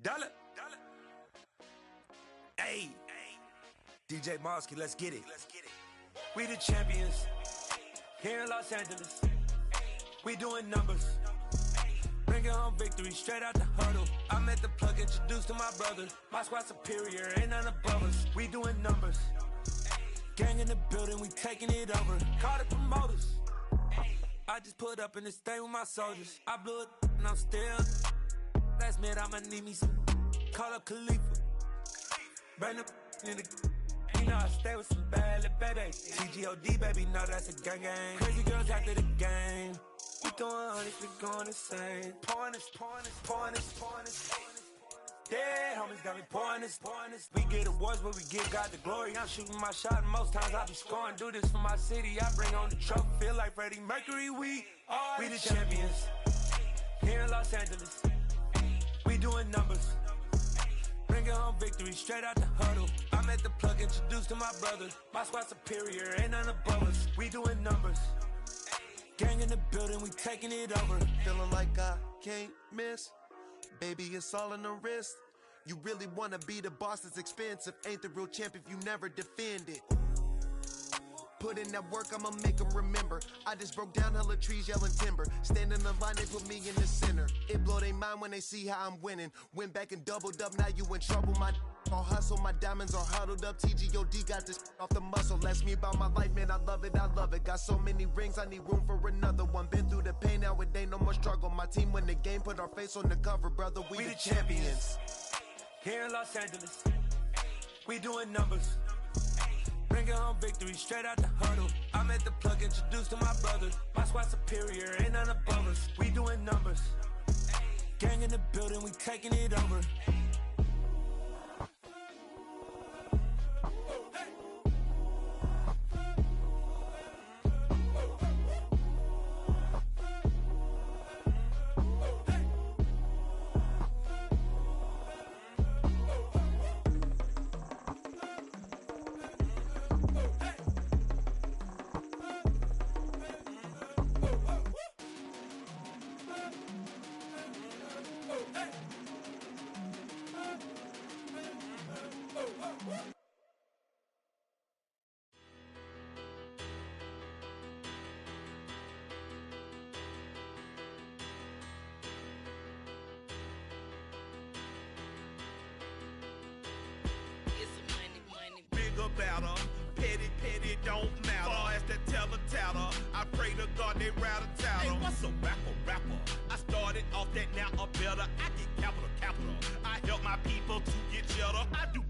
Dollar. Hey, DJ Mosky, let's get it. We the champions here in Los Angeles. We doing numbers, bringing home victory straight out the huddle. I met the plug, introduced to my brother. My squad superior, ain't none above us. We doing numbers, gang in the building, we taking it over. Call the promoters. I just put up in this thing with my soldiers. I blew it and I'm still. Last minute I'ma need me some. Call up Khalifa. Bring the in the. You know I stay with some bad little baby. TGOD baby, no that's a gang gang. Crazy girls after the game. We throwing hundreds, we going insane. Pouring this. Dead homies got me pouring this. We get awards, but we give God the glory. I'm shooting my shot, and most times I be scoring. Do this for my city, I bring on the trophy. Feel like Freddie Mercury, we the champions here in Los Angeles. We doing numbers, bringing home victory straight out the huddle. I met the plug, introduced to my brother. My squad superior, ain't none above us. We doing numbers, gang in the building, we taking it over. Feeling like I can't miss. Baby, it's all in the wrist. You really wanna be the boss, it's expensive. Ain't the real champ if you never defend it. Put in that work, I'ma make them remember. I just broke down hella trees, yelling timber. Stand in the line, they put me in the center. It blow their mind when they see how I'm winning. Went back and doubled up, now you in trouble. My all hustle, my diamonds are huddled up. TGOD got this off the muscle. That's me about my life, man, I love it. Got so many rings, I need room for another one. Been through the pain, now it ain't no more struggle. My team win the game, put our face on the cover, brother, we the champions. Here in Los Angeles, we doing numbers, bringing home victory straight out the huddle. I met the plug, introduced to my brother. My squad superior, ain't none above us. We doing numbers, gang in the building, we taking it over. Petty don't matter. Far as that teller, I pray to God they rattle tattle. Hey, what's a rapper? I started off that, now a better. I get capital. I help my people to get cheddar. I do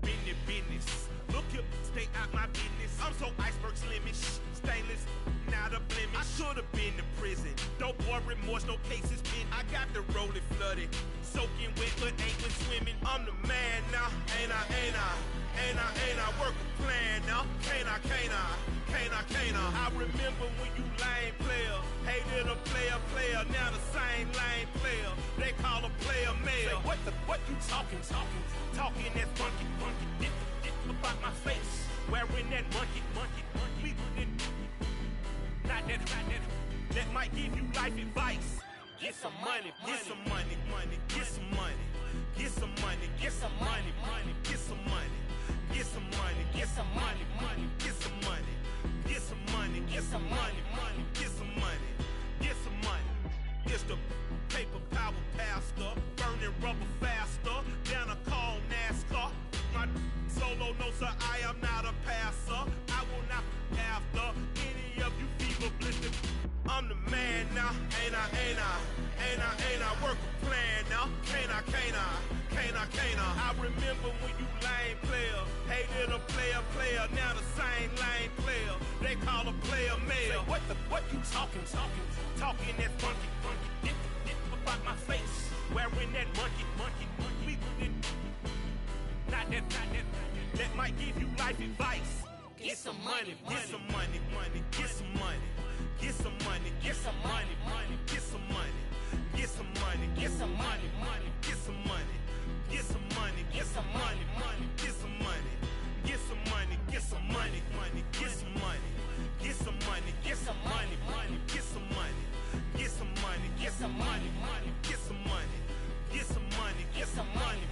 business. Look here, stay out my business. I'm so iceberg slimish, stainless, not a blemish. I should've been to prison. Don't boy remorse, no cases pinned. I got the rolling flooded, soaking wet, but ain't been swimming. I'm the man now, ain't I work a plan now, can't I? I remember when you lame player, hated a player, now the same lame player, they call a player mayor. Say, what you talking that funky, dip about my face, wearing that monkey, not that might give you life advice. Get some money, get some money, get some money, get some money, get some money, get some money. Get some money, get some money, get some money, get some money, get some money, get some money, get some money. It's the paper power pastor, burning rubber faster, down a call NASCAR. My solo no sir, I am not a passer. I will not after any of you fever blistered. I'm the man now, ain't I work a plan now, can't I? I remember when you lame player, hated a player, now the same lame player, they call a player mayor. Say, what you talking that funky, dip about my face, wearing that monkey, not that might give you life advice. Get some money, get some money, get some money. Get some money, get some money, get some money, get some money, get some money, get some money, get some money, get some money, get some money, get some money, get some money, get some money, get some money, get some money, get some money, get some money, get some money, get some money, get some money, get some money,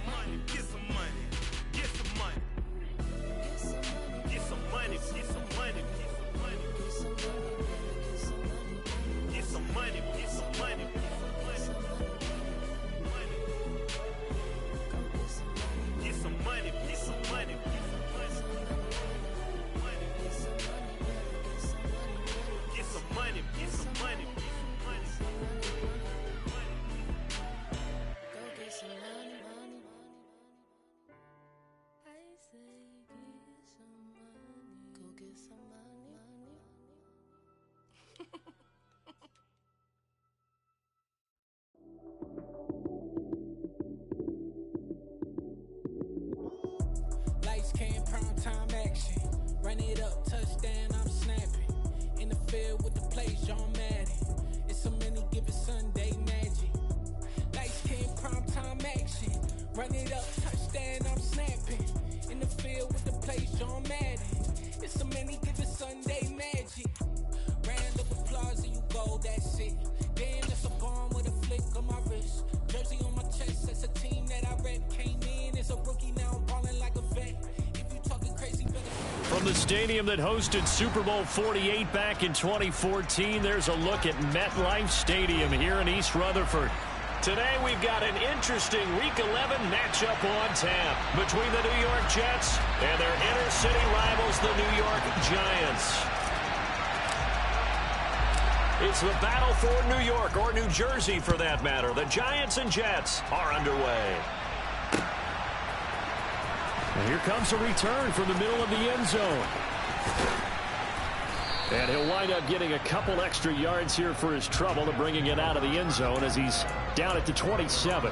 Run it up, touchdown, I'm snapping. In the field with the plays, John Madden. It's so many, give it Sunday magic. Light skin, primetime action. Run it up, touchdown, I'm snapping. In the field with the plays, John Madden. It's so many, give it Sunday magic. Round of applause and you go, that's it. Damn, that's a bomb with a flick on my wrist. Jersey on my chest, that's a team that I rep. Came in as a rookie, now I'm balling like a vet. If you talking crazy, better... From the stadium that hosted Super Bowl 48 back in 2014, there's a look at MetLife Stadium here in East Rutherford. Today we've got an interesting Week 11 matchup on tap between the New York Jets and their inner city rivals, the New York Giants. It's the battle for New York, or New Jersey for that matter. The Giants and Jets are underway. And here comes a return from the middle of the end zone. And he'll wind up getting a couple extra yards here for his trouble to bringing it out of the end zone as he's down at the 27.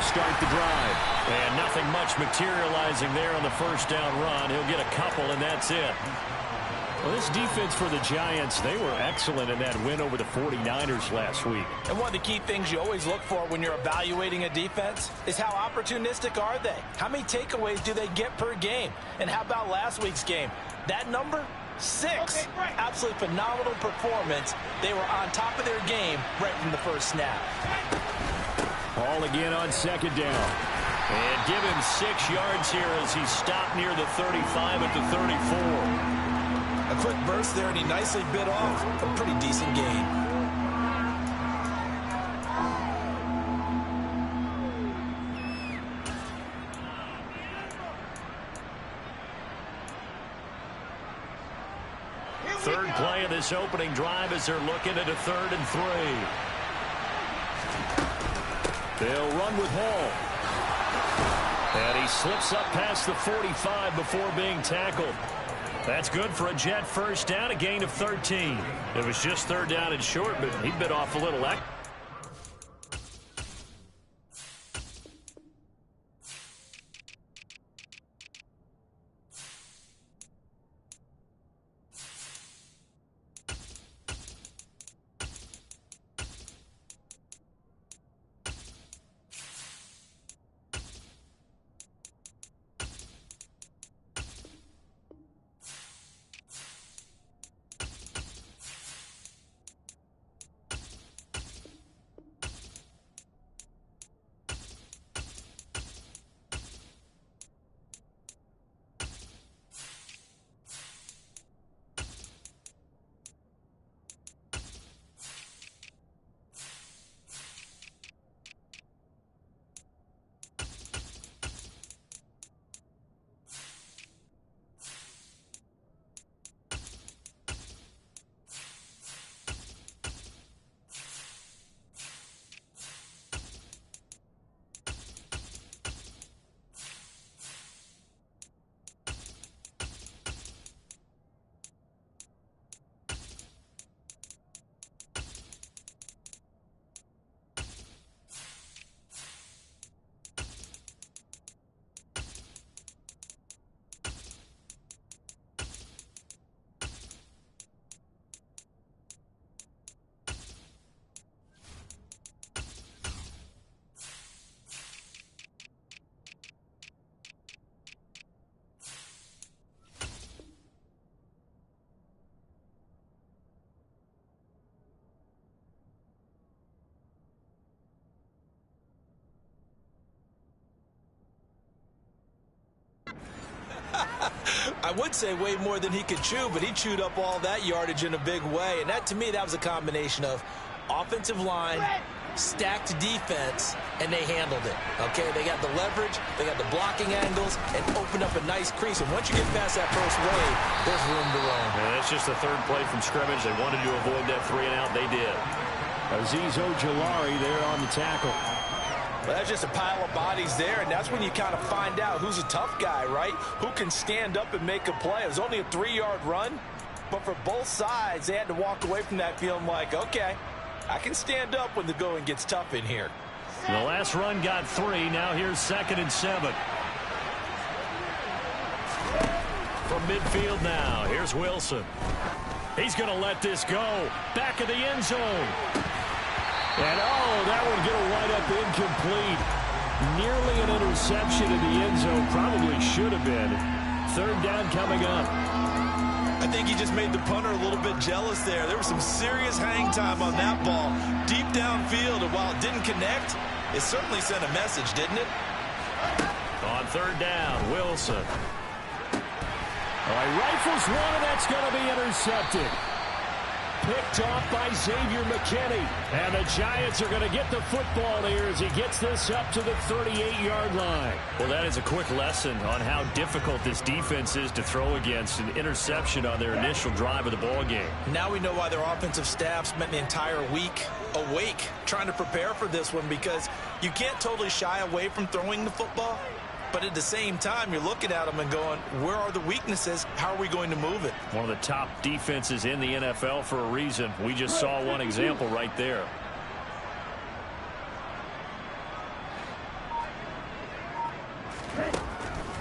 Start the drive. And nothing much materializing there on the first down run. He'll get a couple, and that's it. Well, this defense for the Giants, they were excellent in that win over the 49ers last week. And one of the key things you always look for when you're evaluating a defense is how opportunistic are they? How many takeaways do they get per game? And how about last week's game? That number? 6. Absolutely phenomenal performance. They were on top of their game right from the first snap. Ball again on second down. And give him 6 yards here as he stopped near the 35 at the 34. A quick burst there, and he nicely bit off a pretty decent gain. Third play of this opening drive as they're looking at a 3rd and 3. They'll run with Hall. And he slips up past the 45 before being tackled. That's good for a Jet first down, a gain of 13. It was just 3rd down and short, but he bit off a little extra. I would say way more than he could chew, but he chewed up all that yardage in a big way. And that, to me, that was a combination of offensive line, stacked defense, and they handled it. Okay, they got the leverage, they got the blocking angles, and opened up a nice crease. And once you get past that first wave, there's room to roam. And that's just the 3rd play from scrimmage. They wanted to avoid that 3-and-out. They did. Azeez Ojulari there on the tackle. Well, that's just a pile of bodies there, and that's when you kind of find out who's a tough guy, right? Who can stand up and make a play. It was only a 3-yard run, but for both sides, they had to walk away from that feeling like, okay, I can stand up when the going gets tough in here. The last run got 3. Now here's 2nd and 7. From midfield now, here's Wilson. He's going to let this go. Back of the end zone. And, oh, that one going to wind up incomplete. Nearly an interception in the end zone. Probably should have been. 3rd down coming up. I think he just made the punter a little bit jealous there. There was some serious hang time on that ball. Deep downfield, and while it didn't connect, it certainly sent a message, didn't it? On 3rd down, Wilson. All right, rifles one, and that's going to be intercepted. Picked off by Xavier McKinney. And the Giants are going to get the football here as he gets this up to the 38-yard line. Well, that is a quick lesson on how difficult this defense is to throw against. An interception on their initial drive of the ball game. Now we know why their offensive staff spent the entire week awake trying to prepare for this one, because you can't totally shy away from throwing the football. But at the same time, you're looking at them and going, where are the weaknesses? How are we going to move it? One of the top defenses in the NFL for a reason. We just saw one example right there.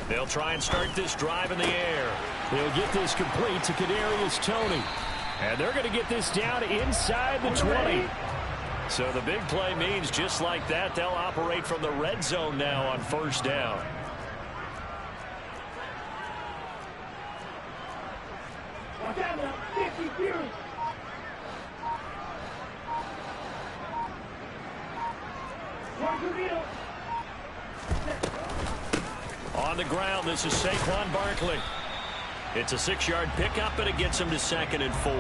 They'll try and start this drive in the air. They'll get this complete to Kadarius Toney. And they're going to get this down inside the 20. So the big play means just like that, they'll operate from the red zone now on 1st down. On the ground, this is Saquon Barkley. It's a 6-yard pickup, and it gets him to 2nd and 4.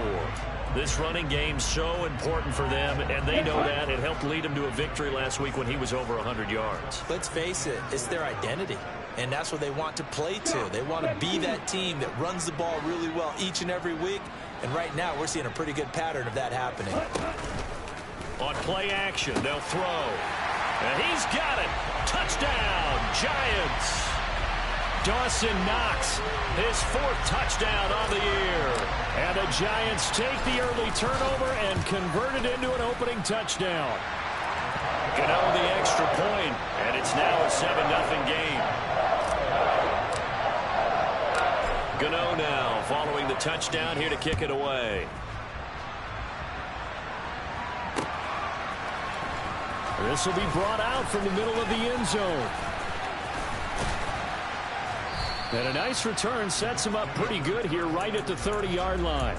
This running game's so important for them, and they know that. It helped lead them to a victory last week when he was over 100 yards. Let's face it, it's their identity, and that's what they want to play to. They want to be that team that runs the ball really well each and every week, and right now we're seeing a pretty good pattern of that happening. On play action, they'll throw. And he's got it. Touchdown, Giants. Dawson Knox, his 4th touchdown on the year. And the Giants take the early turnover and convert it into an opening touchdown. Gano the extra point, and it's now a 7-0 game. Gano now following the touchdown here to kick it away. This will be brought out from the middle of the end zone. And a nice return sets him up pretty good here right at the 30-yard line.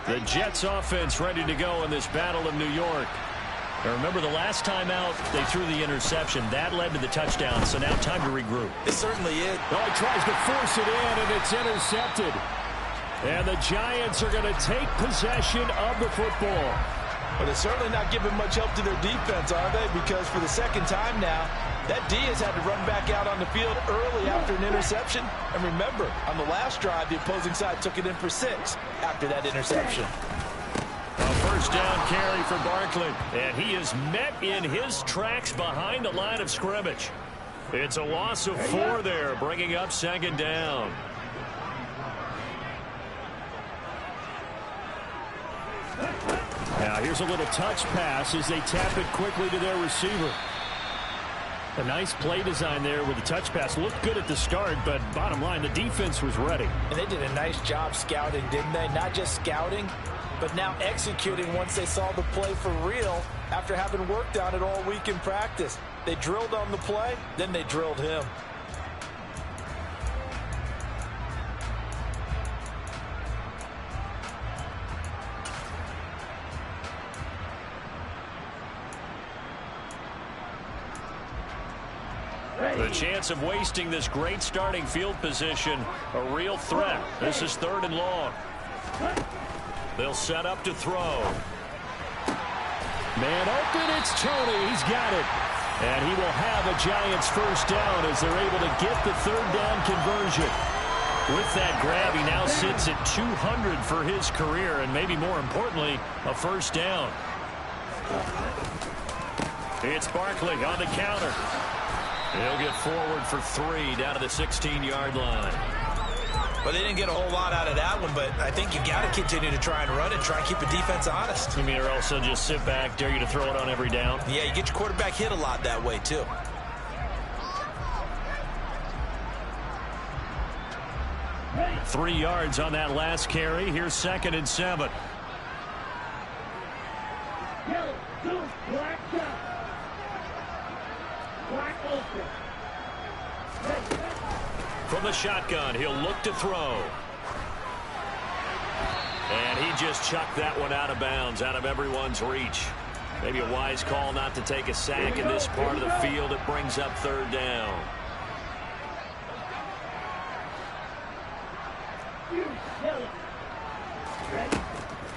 The Jets offense ready to go in this Battle of New York. Now remember, the last time out, they threw the interception. That led to the touchdown, so now time to regroup. It certainly is. Oh, he tries to force it in, and it's intercepted. And the Giants are going to take possession of the football. But they're certainly not giving much help to their defense, are they? Because for the 2nd time now, that D has had to run back out on the field early after an interception. And remember, on the last drive, the opposing side took it in for 6 after that interception. A 1st down carry for Barkley, and he is met in his tracks behind the line of scrimmage. It's a loss of 4 there, bringing up 2nd down. Now here's a little touch pass as they tap it quickly to their receiver. A nice play design there with the touch pass. Looked good at the start, but bottom line, the defense was ready. And they did a nice job scouting, didn't they? Not just scouting, but now executing once they saw the play for real after having worked on it all week in practice. They drilled on the play, then they drilled him. The chance of wasting this great starting field position, a real threat. This is 3rd and long. They'll set up to throw. Man open, it's Tony. He's got it. And he will have a Giants first down as they're able to get the third down conversion. With that grab, he now sits at 200 for his career, and maybe more importantly, a first down. It's Barkley on the counter. He'll get forward for 3 down to the 16-yard line. Well, they didn't get a whole lot out of that one, but I think you got to continue to try and run it, try and keep the defense honest. You mean, or also just sit back, dare you to throw it on every down? Yeah, you get your quarterback hit a lot that way, too. Right. 3 yards on that last carry. Here's 2nd and 7. From the shotgun, he'll look to throw. And he just chucked that one out of bounds, out of everyone's reach. Maybe a wise call not to take a sack in this part of the field. It brings up 3rd down.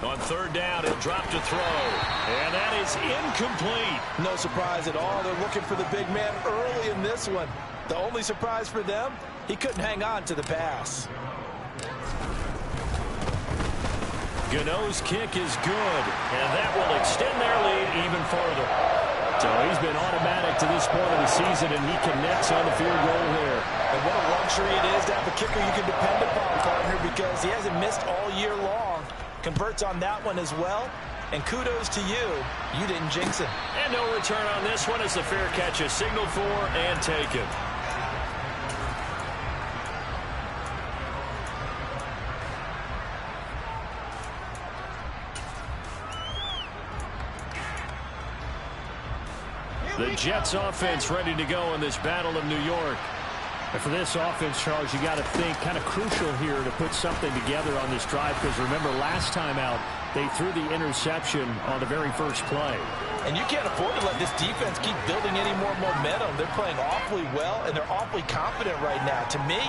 On 3rd down, he'll drop to throw. And that is incomplete. No surprise at all. They're looking for the big man early in this one. The only surprise for them, he couldn't hang on to the pass. Gano's kick is good, and that will extend their lead even further. So he's been automatic to this point of the season, and he connects on the field goal here. And what a luxury it is to have a kicker you can depend upon, partner, because he hasn't missed all year long. Converts on that one as well. And kudos to you. You didn't jinx it. And no return on this one as the fair catch is signaled for and taken. The Jets offense ready to go in this Battle of New York. And for this offense, Charles, you got to think kind of crucial here to put something together on this drive, because remember last time out they threw the interception on the very first play. And you can't afford to let this defense keep building any more momentum. They're playing awfully well, and they're awfully confident right now. To me,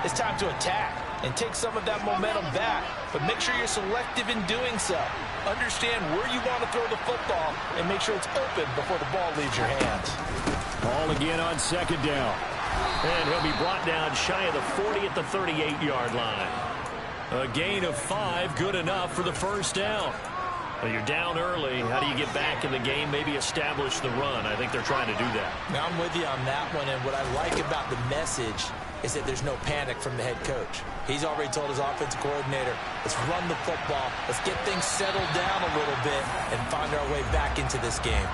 it's time to attack and take some of that momentum back, but make sure you're selective in doing so. Understand where you want to throw the football and make sure it's open before the ball leaves your hands. Ball again on 2nd down. And he'll be brought down shy of the 40 at the 38-yard line. A gain of 5, good enough for the first down. Well, you're down early. How do you get back in the game? Maybe establish the run. I think they're trying to do that. Now, I'm with you on that one, and what I like about the message is that there's no panic from the head coach. He's already told his offensive coordinator, let's run the football, let's get things settled down a little bit and find our way back into this game.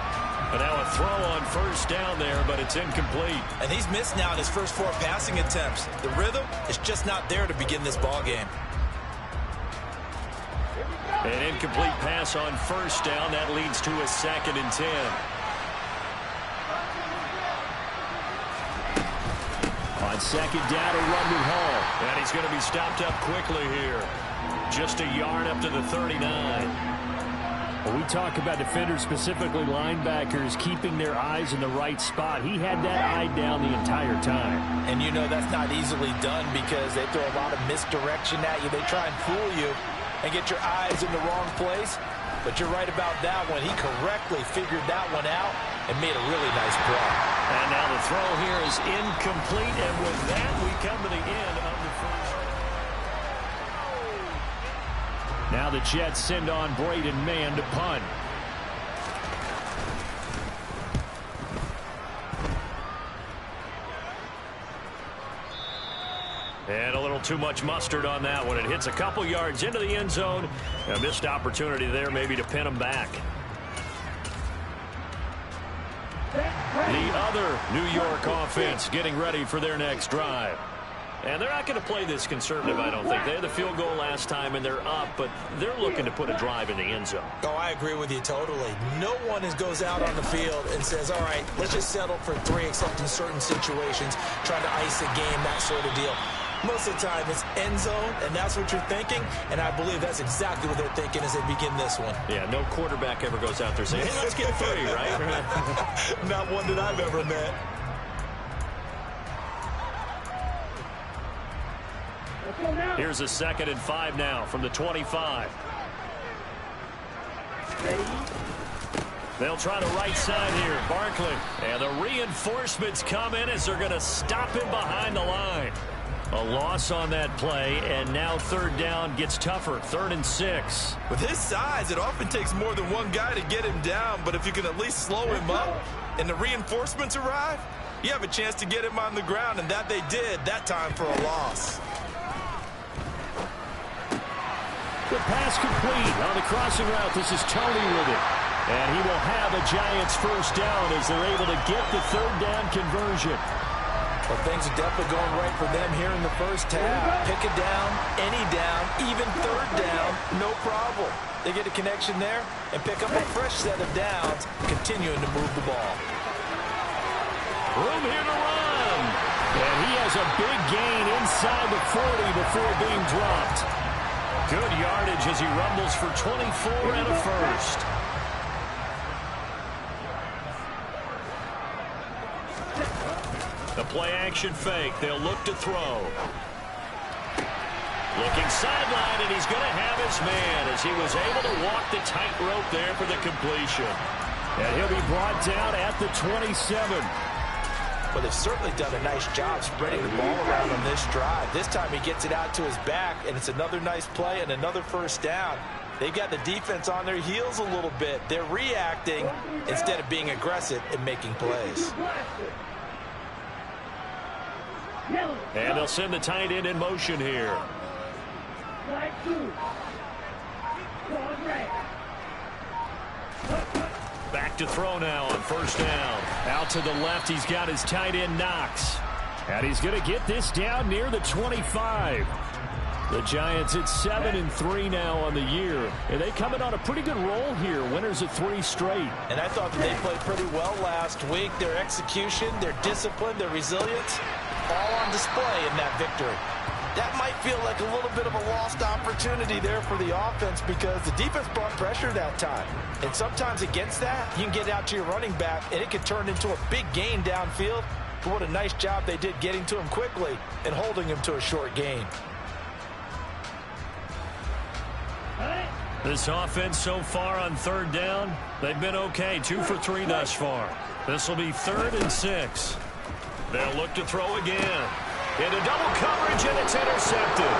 But now a throw on first down there, but it's incomplete. And he's missed now in his first 4 passing attempts. The rhythm is just not there to begin this ball game. An incomplete pass on first down. That leads to a 2nd and 10. On 2nd down, a run with Hall. And he's going to be stopped up quickly here. Just a yard up to the 39. Well, we talk about defenders, specifically linebackers, keeping their eyes in the right spot. He had that eye down the entire time. And you know that's not easily done because they throw a lot of misdirection at you. They try and fool you and get your eyes in the wrong place. But you're right about that one. He correctly figured that one out and made a really nice play. And now the throw here is incomplete. And with that, we come to the end of the first. Now the Jets send on Braden Mann to punt. And a little too much mustard on that one. It hits a couple yards into the end zone. A missed opportunity there maybe to pin them back. The other New York offense getting ready for their next drive. And they're not going to play this conservative, I don't think. They had the field goal last time, and they're up, but they're looking to put a drive in the end zone. Oh, I agree with you totally. No one goes out on the field and says, all right, let's just settle for 3, except in certain situations, trying to ice a game, that sort of deal. Most of the time, it's end zone, and that's what you're thinking, and I believe that's exactly what they're thinking as they begin this one. Yeah, no quarterback ever goes out there saying, hey, let's get 3, right? Not one that I've ever met. Here's a 2nd and 5 now from the 25. They'll try to right side here. Barkley. And the reinforcements come in as they're going to stop him behind the line. A loss on that play, and now third down gets tougher. 3rd and 6. With his size, it often takes more than one guy to get him down, but if you can at least slow him up and the reinforcements arrive, you have a chance to get him on the ground, and that they did, that time for a loss. The pass complete on the crossing route. This is Tony with it. And he will have a Giants first down as they're able to get the third down conversion. Well, things are definitely going right for them here in the first half. Pick a down, any down, even third down, no problem. They get a connection there and pick up a fresh set of downs, continuing to move the ball. Room here to run. And he has a big gain inside the 40 before being dropped. Good yardage as he rumbles for 24 and a first. The play-action fake. They'll look to throw. Looking sideline, and he's going to have his man as he was able to walk the tightrope there for the completion. And he'll be brought down at the 27. Well, they've certainly done a nice job spreading the ball around on this drive. This time he gets it out to his back, and it's another nice play and another first down. They've got the defense on their heels a little bit. They're reacting instead of being aggressive and making plays. And they'll send the tight end in motion here. Back to throw now on first down. Out to the left, he's got his tight end Knox. And he's going to get this down near the 25. The Giants at 7-3 now on the year. And they come in on a pretty good roll here. Winners of 3 straight. And I thought that they played pretty well last week. Their execution, their discipline, their resilience, all on display in that victory. That might feel like a little bit of a lost opportunity there for the offense because the defense brought pressure that time. And sometimes against that, you can get out to your running back, and it can turn into a big gain downfield. But what a nice job they did getting to him quickly and holding him to a short gain. This offense so far on third down, they've been okay. 2 for 3 thus far. This will be 3rd and 6. They'll look to throw again. Into double coverage, and it's intercepted.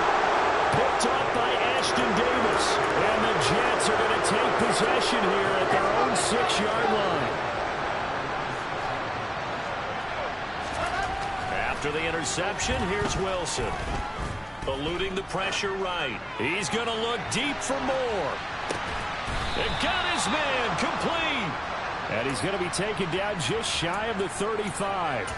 Picked up by Ashton Davis. And the Jets are going to take possession here at their own 6-yard line. After the interception, here's Wilson. Eluding the pressure right. He's going to look deep for more. And got his man complete. And he's going to be taken down just shy of the 35.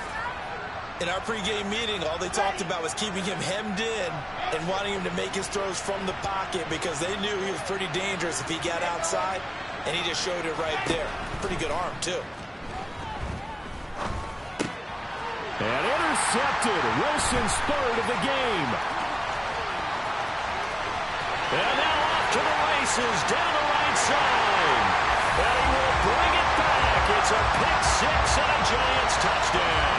In our pregame meeting, all they talked about was keeping him hemmed in and wanting him to make his throws from the pocket because they knew he was pretty dangerous if he got outside, and he just showed it right there. Pretty good arm, too. And intercepted. Wilson's 3rd of the game. And now off to the races down the right side. And he will bring it back. It's a pick 6 and a Giants touchdown.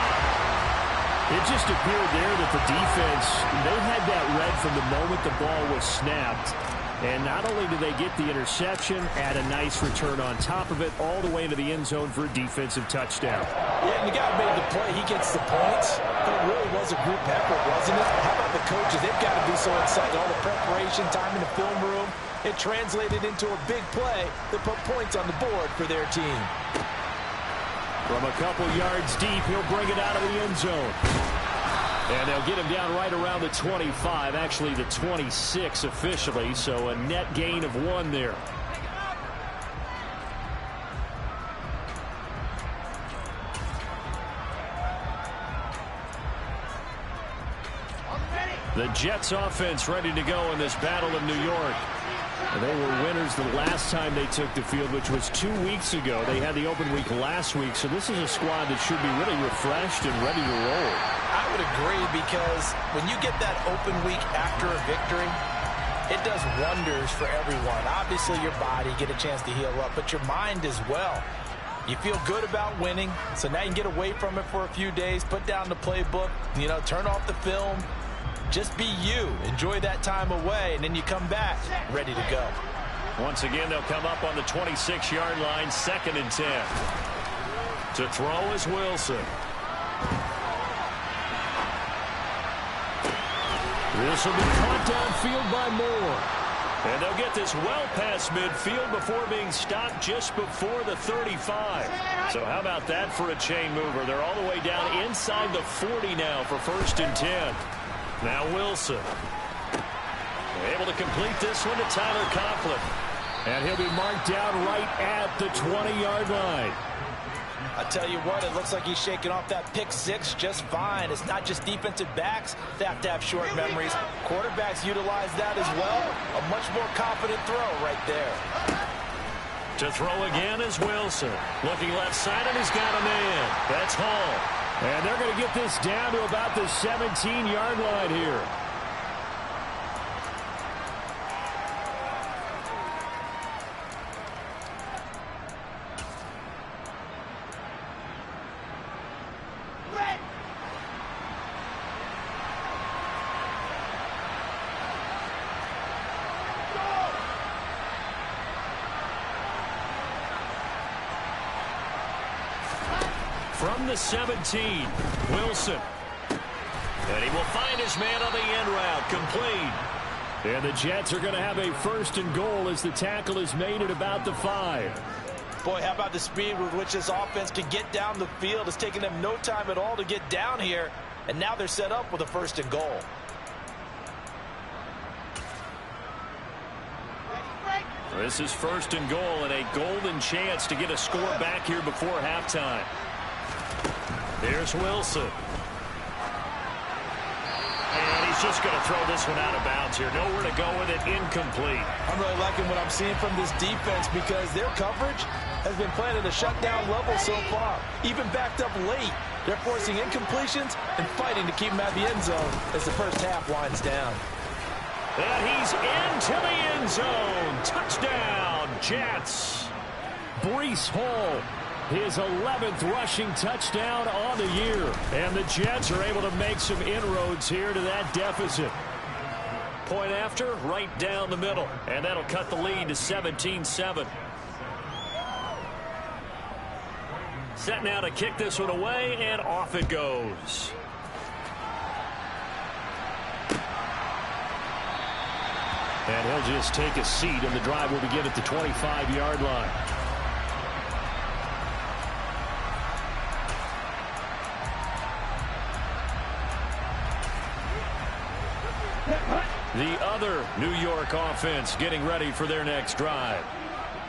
It just appeared there that the defense, they had that read from the moment the ball was snapped. And not only did they get the interception, add a nice return on top of it, all the way into the end zone for a defensive touchdown. Yeah, and the guy made the play. He gets the points. But it really was a group effort, wasn't it? How about the coaches? They've got to be so excited. All the preparation, time in the film room. It translated into a big play that put points on the board for their team. From a couple yards deep, he'll bring it out of the end zone. And they'll get him down right around the 25, actually the 26 officially, so a net gain of 1 there. The Jets offense ready to go in this battle of New York. They were winners the last time they took the field, which was 2 weeks ago. They had the open week last week, so this is a squad that should be really refreshed and ready to roll. I would agree because when you get that open week after a victory, it does wonders for everyone. Obviously, your body, get a chance to heal up, but your mind as well. You feel good about winning, so now you can get away from it for a few days, put down the playbook, turn off the film. Just be you. Enjoy that time away, and then you come back ready to go. Once again, they'll come up on the 26-yard line, 2nd and 10. To throw is Wilson. This will be caught downfield by Moore. And they'll get this well past midfield before being stopped just before the 35. So how about that for a chain mover? They're all the way down inside the 40 now for 1st and 10. Now Wilson. Able to complete this one to Tyler Conklin. And he'll be marked down right at the 20-yard line. I tell you what, it looks like he's shaking off that pick six just fine. It's not just defensive backs that have to have short memories. Quarterbacks utilize that as well. A much more confident throw right there. To throw again is Wilson. Looking left side, and he's got a man. That's Hall. And they're going to get this down to about the 17-yard line here. From the 17, Wilson. And he will find his man on the end route, complete. And the Jets are going to have a 1st and goal as the tackle is made at about the 5. Boy, how about the speed with which this offense can get down the field? It's taken them no time at all to get down here. And now they're set up with a 1st and goal. This is 1st and goal and a golden chance to get a score back here before halftime. Here's Wilson. And he's just going to throw this one out of bounds here. Nowhere to go with it. Incomplete. I'm really liking what I'm seeing from this defense because their coverage has been playing at a shutdown level so far. Even backed up late. They're forcing incompletions and fighting to keep them at the end zone as the first half winds down. And he's into the end zone. Touchdown, Jets. Breece Hall. His 11th rushing touchdown on the year. And the Jets are able to make some inroads here to that deficit. Point after, right down the middle. And that'll cut the lead to 17-7. Set now to kick this one away, and off it goes. And he'll just take a seat, and the drive will begin at the 25-yard line. The other New York offense getting ready for their next drive.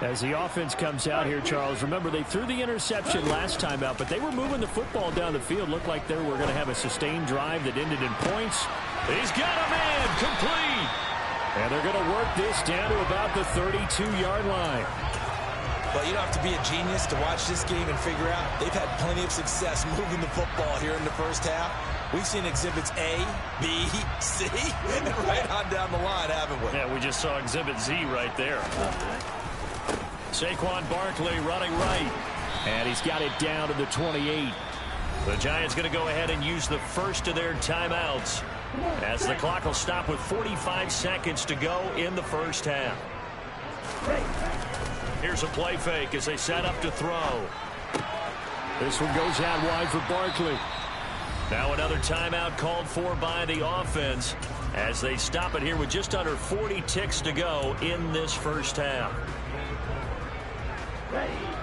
As the offense comes out here, Charles, remember they threw the interception last time out, but they were moving the football down the field. Looked like they were going to have a sustained drive that ended in points. He's got a man, complete. And they're going to work this down to about the 32-yard line. Well, you don't have to be a genius to watch this game and figure out they've had plenty of success moving the football here in the first half. We've seen exhibits A, B, C, and right on down the line, haven't we? Yeah, we just saw exhibit Z right there. Saquon Barkley running right. And he's got it down to the 28. The Giants going to go ahead and use the first of their timeouts as the clock will stop with 45 seconds to go in the first half. Here's a play fake as they set up to throw. This one goes out wide for Barkley. Now another timeout called for by the offense as they stop it here with just under 40 ticks to go in this first half.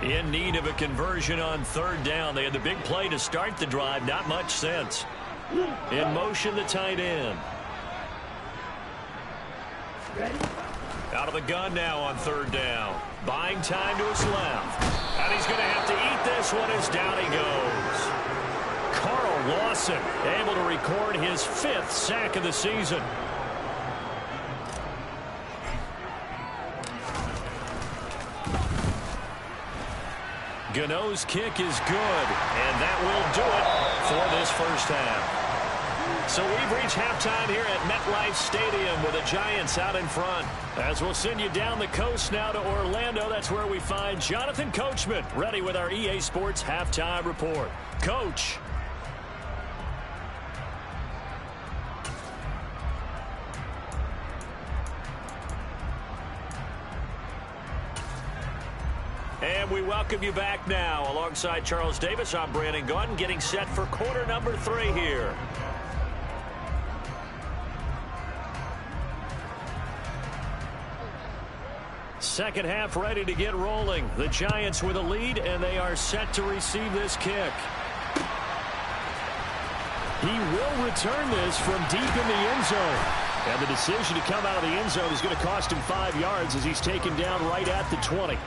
In need of a conversion on third down. They had the big play to start the drive. Not much sense. In motion, the tight end. Out of the gun now on third down. Buying time to his left. And he's going to have to eat this one as down he goes. Carl Lawson able to record his 5th sack of the season. Gano's kick is good, and that will do it for this first half. So we've reached halftime here at MetLife Stadium with the Giants out in front. As we'll send you down the coast now to Orlando, that's where we find Jonathan Coachman ready with our EA Sports Halftime Report. Coach. And we welcome you back now. Alongside Charles Davis, I'm Brandon Gaudin, getting set for quarter number 3 here. Second half ready to get rolling. The Giants with a lead, and they are set to receive this kick. He will return this from deep in the end zone. And the decision to come out of the end zone is going to cost him 5 yards as he's taken down right at the 20.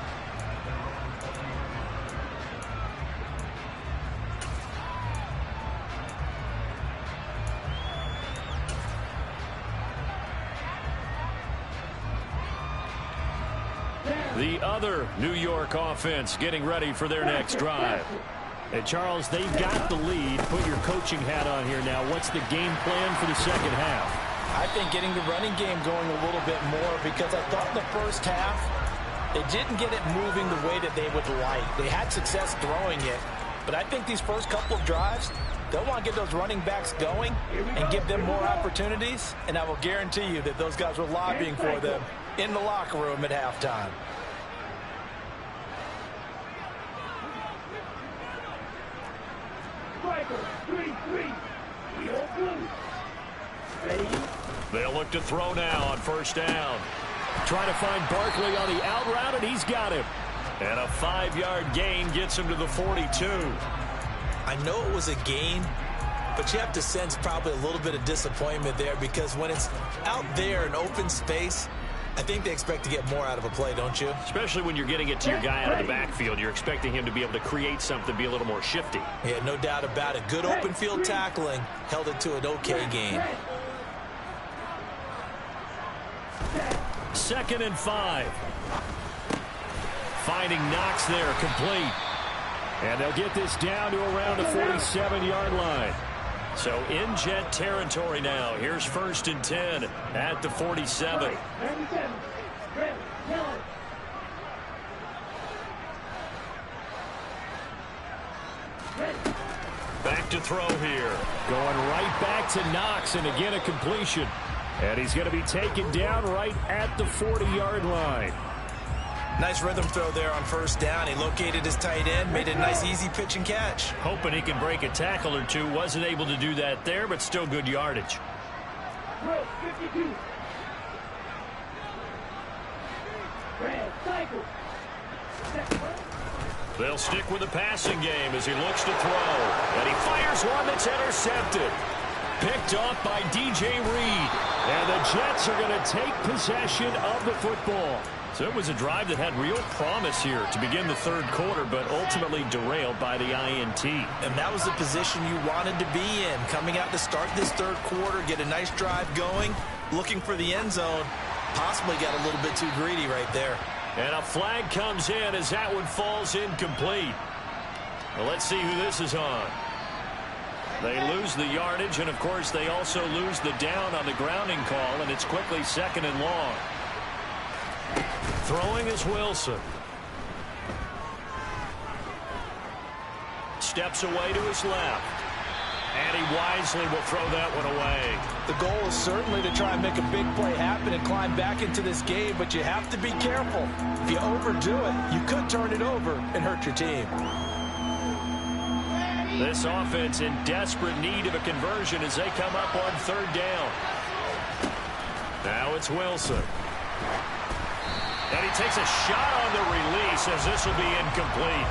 The other New York offense getting ready for their next drive. And Charles, they've got the lead. Put your coaching hat on here now. What's the game plan for the second half? I think getting the running game going a little bit more, because I thought in the first half they didn't get it moving the way that they would like. They had success throwing it, but I think these first couple of drives, they'll want to get those running backs going and give them more opportunities, and I will guarantee you that those guys were lobbying for them in the locker room at halftime. They'll look to throw now on first down. Trying to find Barkley on the out route, and he's got him. And a 5-yard gain gets him to the 42. I know it was a gain, but you have to sense probably a little bit of disappointment there, because when it's out there in open space, I think they expect to get more out of a play, don't you? Especially when you're getting it to your guy out of the backfield. You're expecting him to be able to create something, be a little more shifty. Yeah, no doubt about it. Good open field tackling held it to an okay gain. 2nd and 5. Finding Knox there, complete. And they'll get this down to around the 47-yard line. So in Jet territory now. Here's 1st and 10 at the 47. Back to throw here. Going right back to Knox, and again a completion. And he's going to be taken down right at the 40-yard line. Nice rhythm throw there on first down. He located his tight end, made a nice easy pitch and catch. Hoping he can break a tackle or two. Wasn't able to do that there, but still good yardage. They'll stick with the passing game as he looks to throw. And he fires one that's intercepted. Picked off by DJ Reed. And the Jets are going to take possession of the football. So it was a drive that had real promise here to begin the third quarter, but ultimately derailed by the INT. And that was the position you wanted to be in. Coming out to start this third quarter, get a nice drive going, looking for the end zone. Possibly got a little bit too greedy right there. And a flag comes in as that one falls incomplete. Well, let's see who this is on. They lose the yardage, and of course they also lose the down on the grounding call, and it's quickly 2nd and long. Throwing is Wilson. Steps away to his left. And he wisely will throw that one away. The goal is certainly to try and make a big play happen and climb back into this game, but you have to be careful. If you overdo it, you could turn it over and hurt your team. This offense in desperate need of a conversion as they come up on 3rd down. Now it's Wilson. And he takes a shot on the release as this will be incomplete.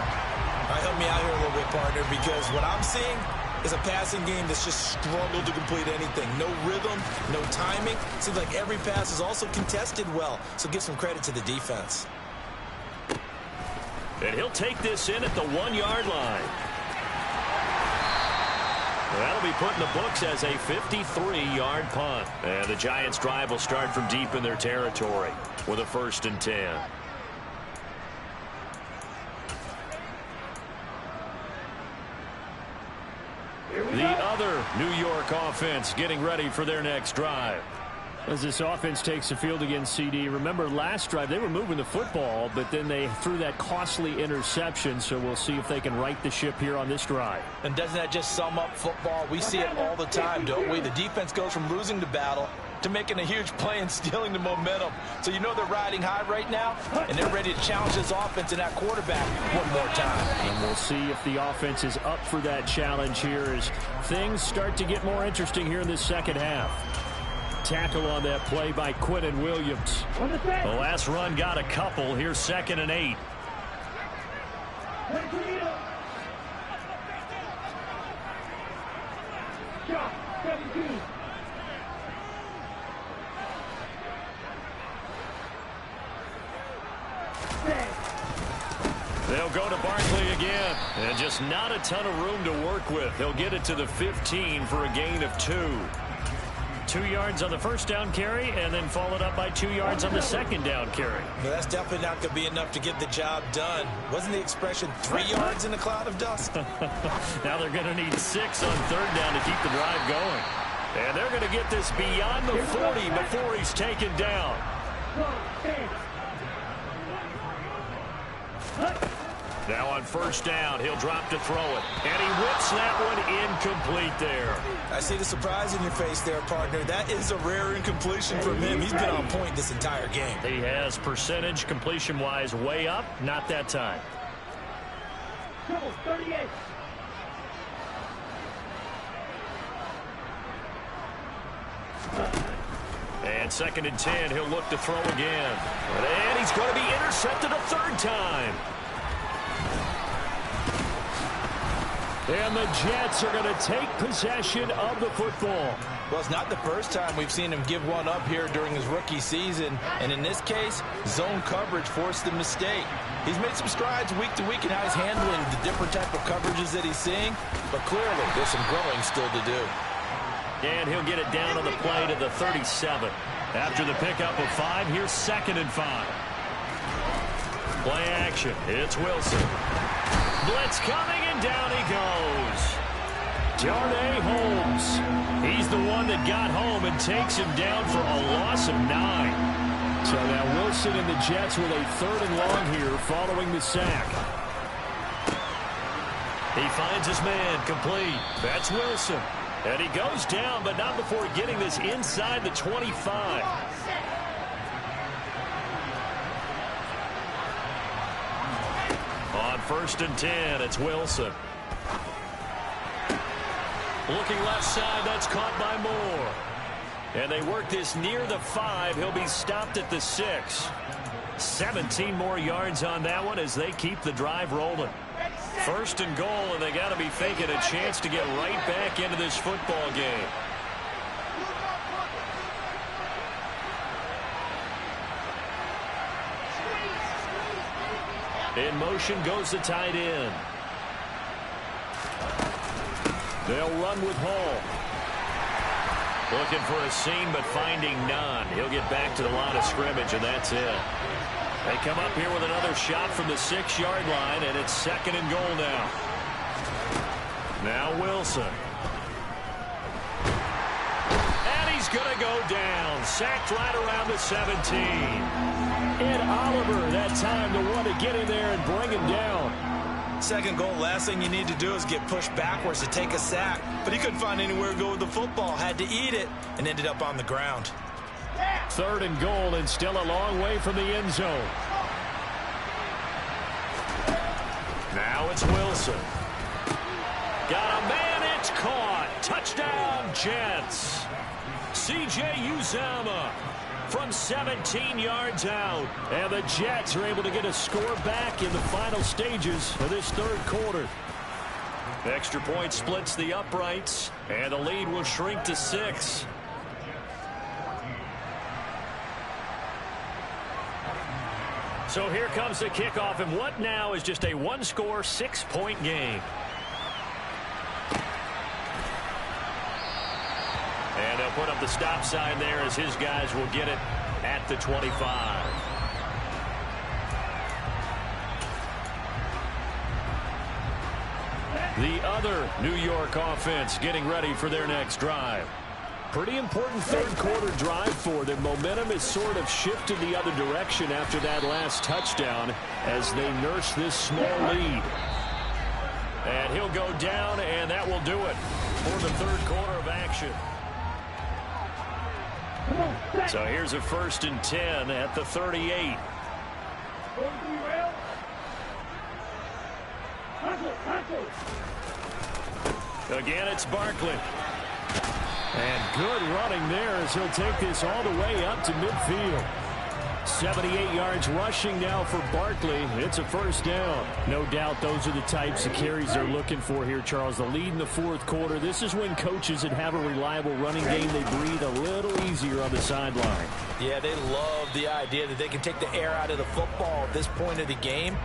All right, help me out here a little bit, partner, because what I'm seeing is a passing game that's just struggled to complete anything. No rhythm, no timing. Seems like every pass is also contested well, so give some credit to the defense. And he'll take this in at the 1-yard line. That'll be put in the books as a 53-yard punt. And the Giants' drive will start from deep in their territory with a 1st and 10. The other New York offense getting ready for their next drive. As this offense takes the field against CD, remember last drive they were moving the football, but then they threw that costly interception, so we'll see if they can right the ship here on this drive. And doesn't that just sum up football? We see it all the time, don't we? The defense goes from losing the battle to making a huge play and stealing the momentum. So you know they're riding high right now, and they're ready to challenge this offense and that quarterback one more time. And we'll see if the offense is up for that challenge here as things start to get more interesting here in this second half. Tackle on that play by Quinnen Williams. The last run got a couple. Here's 2nd and 8. They'll go to Barkley again. And just not a ton of room to work with. He'll get it to the 15 for a gain of 2. 2 yards on the first down carry, and then followed up by 2 yards on the second down carry. Well, that's definitely not going to be enough to get the job done. Wasn't the expression 3 yards in a cloud of dust? Now they're going to need 6 on 3rd down to keep the drive going. And they're going to get this beyond the 40 before he's taken down. Now on 1st down, he'll drop to throw it. And he whips that one incomplete there. I see the surprise in your face there, partner. That is a rare incompletion from him. He's been on point this entire game. He has percentage completion-wise way up. Not that time. 38. And 2nd and 10, he'll look to throw again. And he's going to be intercepted a 3rd time. And the Jets are going to take possession of the football. Well, it's not the first time we've seen him give one up here during his rookie season. And in this case, zone coverage forced the mistake. He's made some strides week to week in how he's handling the different type of coverages that he's seeing. But clearly, there's some growing still to do. And he'll get it down on the play to the 37. After the pickup of 5, here's 2nd and 5. Play action. It's Wilson. Blitz coming, and down he goes. Darnay Holmes. He's the one that got home and takes him down for a loss of 9. So now Wilson and the Jets with a 3rd and long here following the sack. He finds his man complete. That's Wilson. And he goes down, but not before getting this inside the 25. On 1st and 10, it's Wilson. Looking left side, that's caught by Moore. And they work this near the 5. He'll be stopped at the 6. 17 more yards on that one as they keep the drive rolling. 1st and goal, and they got to be thinking a chance to get right back into this football game. In motion goes the tight end. They'll run with Hall. Looking for a seam, but finding none. He'll get back to the line of scrimmage, and that's it. They come up here with another shot from the 6-yard line, and it's 2nd and goal now. Now Wilson. And he's going to go down. Sacked right around the 17. Ed Oliver, that time, the one to get in there and bring him down. 2nd goal, last thing you need to do is get pushed backwards to take a sack. But he couldn't find anywhere to go with the football. Had to eat it and ended up on the ground. 3rd and goal, and still a long way from the end zone. Now it's Wilson. Got a man, it's caught. Touchdown, Jets. C.J. Uzomah from 17 yards out. And the Jets are able to get a score back in the final stages of this 3rd quarter. Extra point splits the uprights, and the lead will shrink to 6. So here comes the kickoff, and what now is just a 1-score, 6-point game. And they'll put up the stop sign there as his guys will get it at the 25. The other New York offense getting ready for their next drive. Pretty important 3rd quarter drive for them. Momentum has sort of shifted the other direction after that last touchdown as they nurse this small lead. And he'll go down, and that will do it for the 3rd quarter of action. So here's a 1st and 10 at the 38. Again, it's Barkley. And good running there as he'll take this all the way up to midfield. 78 yards rushing now for Barkley. It's a 1st down. No doubt those are the types of carries they're looking for here, Charles. The lead in the 4th quarter. This is when coaches that have a reliable running game, they breathe a little easier on the sideline. Yeah, they love the idea that they can take the air out of the football at this point of the game.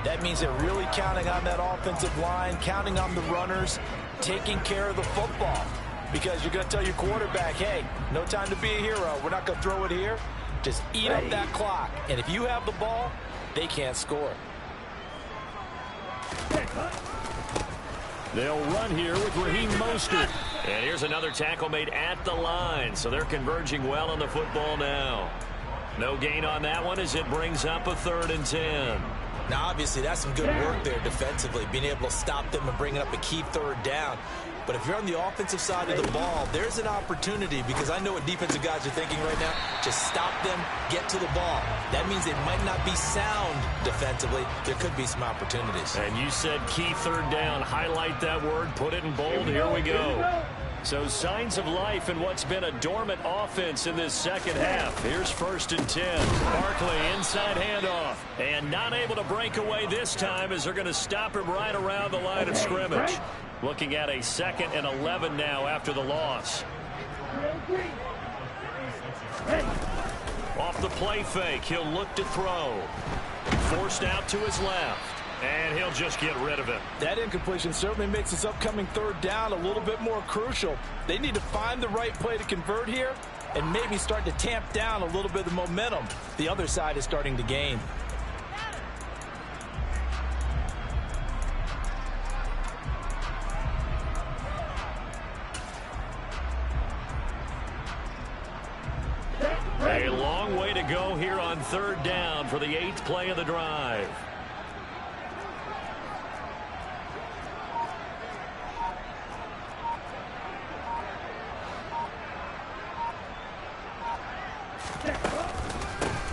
That means they're really counting on that offensive line, counting on the runners, taking care of the football. Because you're going to tell your quarterback, hey, no time to be a hero. We're not going to throw it here. Just eat up that clock. And if you have the ball, they can't score. They'll run here with Raheem Mostert. And here's another tackle made at the line. So they're converging well on the football now. No gain on that one as it brings up a 3rd and 10. Now, obviously, that's some good work there defensively, being able to stop them and bringing up a key 3rd down. But if you're on the offensive side of the ball, there's an opportunity, because I know what defensive guys are thinking right now. Just stop them, get to the ball. That means they might not be sound defensively. There could be some opportunities. And you said key 3rd down. Highlight that word. Put it in bold. Here we go. So signs of life in what's been a dormant offense in this 2nd half. Here's 1st and 10. Barkley inside handoff. And not able to break away this time as they're going to stop him right around the line of scrimmage. Looking at a 2nd and 11 now after the loss. Off the play fake, he'll look to throw. Forced out to his left. And he'll just get rid of it. That incompletion certainly makes this upcoming 3rd down a little bit more crucial. They need to find the right play to convert here and maybe start to tamp down a little bit of the momentum the other side is starting to gain. A long way to go here on 3rd down for the 8th play of the drive.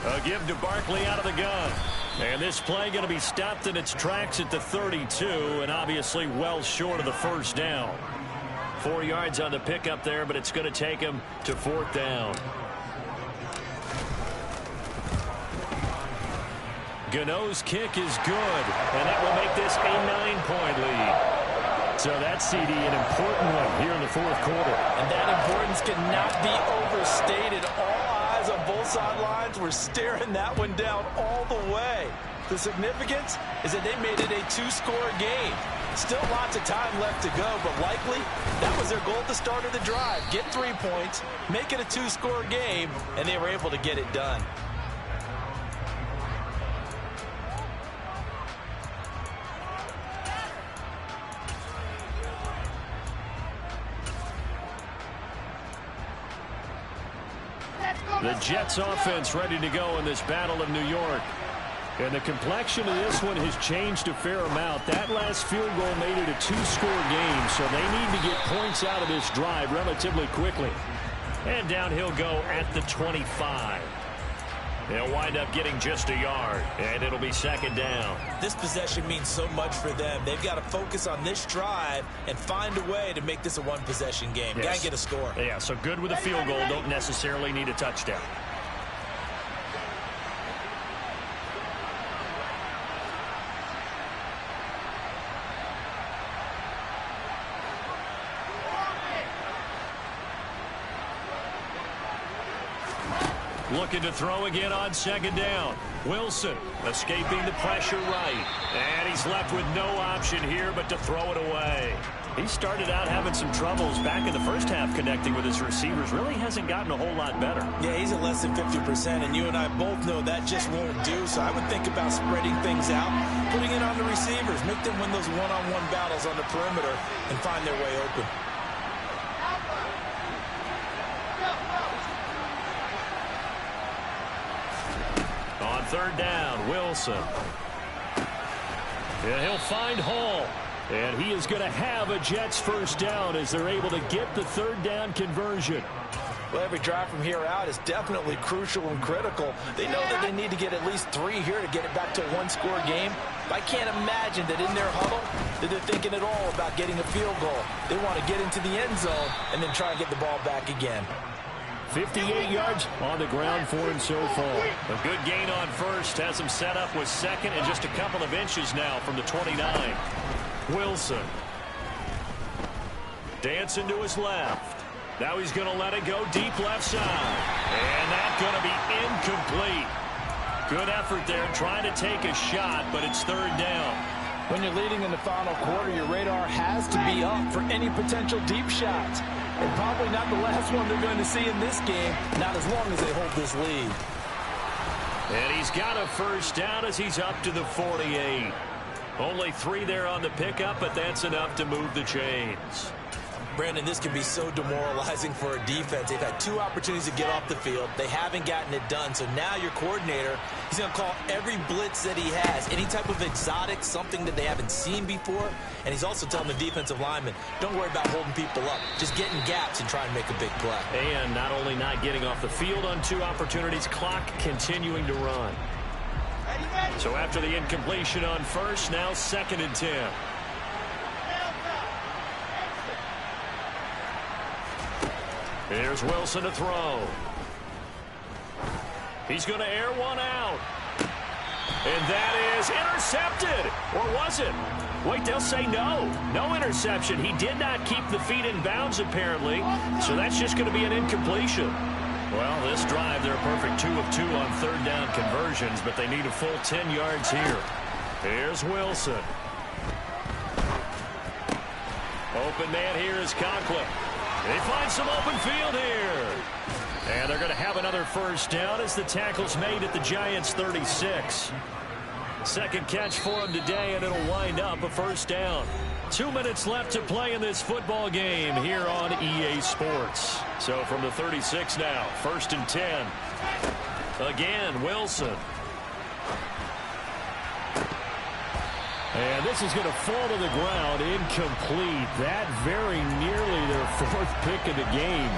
A give to Barkley out of the gun. And this play going to be stopped in its tracks at the 32, and obviously well short of the 1st down. 4 yards on the pickup there, but it's going to take him to 4th down. Gano's kick is good, and that will make this a 9-point lead. So that's, CD, an important one here in the 4th quarter. And that importance cannot be overstated. All eyes on both sidelines were staring that one down all the way. The significance is that they made it a 2-score game. Still lots of time left to go, but likely that was their goal at the start of the drive. Get 3 points, make it a 2-score game, and they were able to get it done. The Jets offense ready to go in this Battle of New York. And the complexion of this one has changed a fair amount. That last field goal made it a 2-score game, so they need to get points out of this drive relatively quickly. And down he'll go at the 25. They'll wind up getting just a yard, and it'll be 2nd down. This possession means so much for them. They've got to focus on this drive and find a way to make this a 1-possession game. Yes. Got to get a score. Yeah, so good with a field goal. Don't necessarily need a touchdown. Looking to throw again on 2nd down. Wilson escaping the pressure right. And he's left with no option here but to throw it away. He started out having some troubles back in the 1st half connecting with his receivers. Really hasn't gotten a whole lot better. Yeah, he's at less than 50%, and you and I both know that just won't do. So I would think about spreading things out, putting it on the receivers, make them win those one-on-one battles on the perimeter and find their way open. On 3rd down, Wilson. And he'll find Hall. And he is going to have a Jets 1st down as they're able to get the 3rd down conversion. Well, every drive from here out is definitely crucial and critical. They know that they need to get at least 3 here to get it back to a one-score game. I can't imagine that in their huddle that they're thinking at all about getting a field goal. They want to get into the end zone and then try and get the ball back again. 58 yards on the ground for him so far. A good gain on first has him set up with second and just a couple of inches now from the 29. Wilson. Dancing to his left. Now he's going to let it go deep left side. And that's going to be incomplete. Good effort there trying to take a shot, but it's third down. When you're leading in the final quarter, your radar has to be up for any potential deep shots. And probably not the last one they're going to see in this game, not as long as they hold this lead. And he's got a first down as he's up to the 48. Only 3 there on the pickup, but that's enough to move the chains. Brandon, this can be so demoralizing for a defense. They've had 2 opportunities to get off the field. They haven't gotten it done. So now your coordinator, he's going to call every blitz that he has, any type of exotic, something that they haven't seen before. And he's also telling the defensive lineman, don't worry about holding people up. Just get in gaps and try and make a big play. And not only not getting off the field on 2 opportunities, clock continuing to run. So after the incompletion on first, now 2nd and 10. Here's Wilson to throw. He's going to air one out. And that is intercepted. Or was it? Wait, they'll say no. No interception. He did not keep the feet in bounds, apparently. So that's just going to be an incompletion. Well, this drive, they're a perfect 2 of 2 on third down conversions, but they need a full 10 yards here. Here's Wilson. Open man here is Conklin. They find some open field here. And they're going to have another first down as the tackle's made at the Giants' 36. Second catch for him today, and it'll wind up a first down. 2 minutes left to play in this football game here on EA Sports. So from the 36 now, 1st and 10. Again, Wilson. And this is going to fall to the ground, incomplete. That very nearly their 4th pick of the game.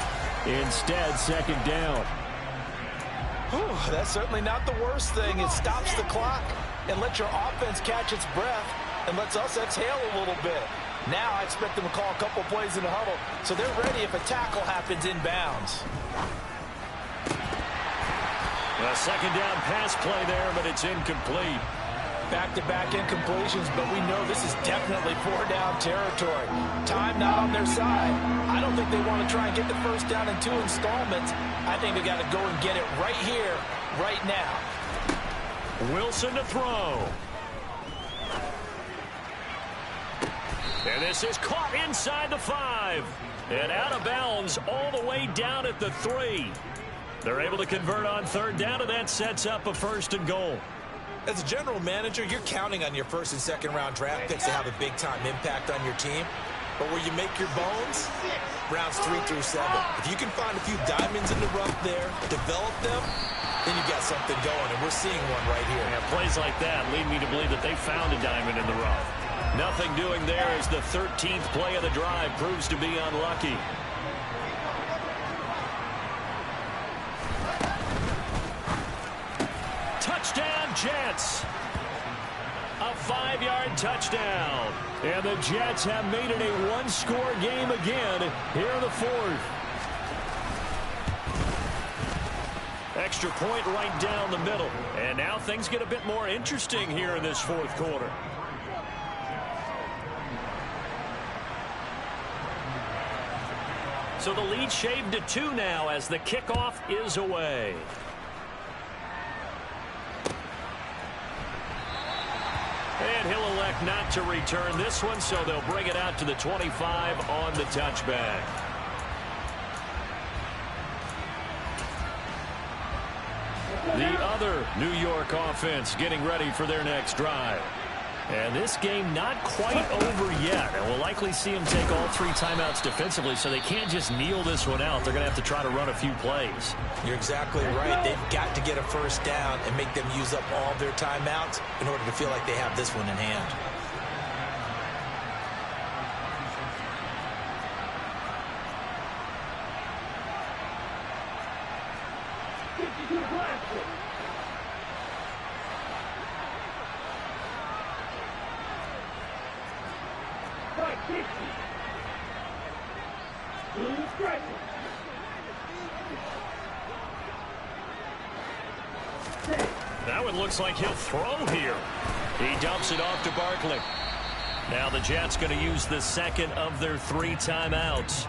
Instead, 2nd down. Whew, that's certainly not the worst thing. It stops the clock and lets your offense catch its breath and lets us exhale a little bit. Now I expect them to call a couple plays in the huddle, so they're ready if a tackle happens inbounds. A 2nd down pass play there, but it's incomplete. Back-to-back incompletions, but we know this is definitely 4-down territory. Time not on their side. I don't think they want to try and get the first down in 2 installments. I think they got to go and get it right here, right now. Wilson to throw. And this is caught inside the 5. And out of bounds all the way down at the 3. They're able to convert on third down, and that sets up a 1st and goal. As a general manager, you're counting on your 1st and 2nd round draft picks to have a big-time impact on your team. But where you make your bones, rounds 3 through 7. If you can find a few diamonds in the rough there, develop them, then you got something going, and we're seeing one right here. Yeah, plays like that lead me to believe that they found a diamond in the rough. Nothing doing there as the 13th play of the drive proves to be unlucky. Touchdown, Jets. A 5-yard touchdown. And the Jets have made it a 1-score game again here in the 4th. Extra point right down the middle. And now things get a bit more interesting here in this 4th quarter. So the lead shaved to 2 now as the kickoff is away. And he'll elect not to return this one, so they'll bring it out to the 25 on the touchback. The other New York offense getting ready for their next drive. And this game not quite over yet. And we'll likely see them take all 3 timeouts defensively, so they can't just kneel this one out. They're going to have to try to run a few plays. You're exactly right. They've got to get a first down and make them use up all their timeouts in order to feel like they have this one in hand. That one looks like he'll throw here. He dumps it off to Barkley. Now the Jets going to use the second of their 3 timeouts,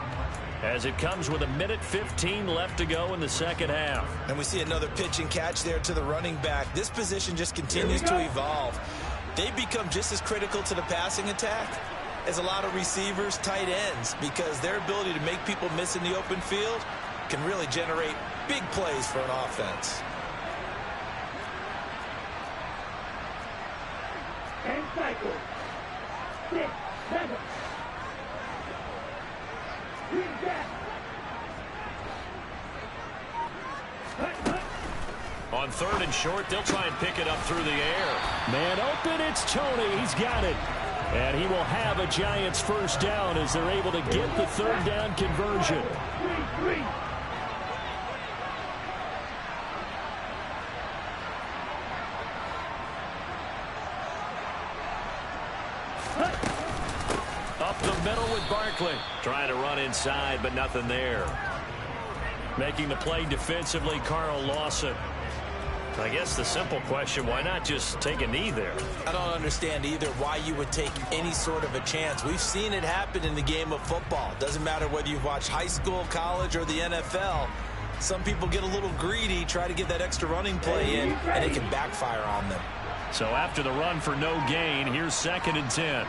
as it comes with 1:15 left to go in the second half. And we see another pitch and catch there to the running back. This position just continues to evolve. They become just as critical to the passing attack as a lot of receivers, tight ends, because their ability to make people miss in the open field can really generate big plays for an offense. And cycle. 6, 7. Read that. On 3rd and short, they'll try and pick it up through the air. Man open, it's Tony. He's got it. And he will have a Giants first down as they're able to get the 3rd down conversion. 3. Up the middle with Barkley. Trying to run inside, but nothing there. Making the play defensively, Carl Lawson. I guess the simple question, why not just take a knee there? I don't understand either why you would take any sort of a chance. We've seen it happen in the game of football. Doesn't matter whether you've watched high school, college, or the NFL. Some people get a little greedy, try to get that extra running play in, and it can backfire on them. So after the run for no gain, here's 2nd and 10.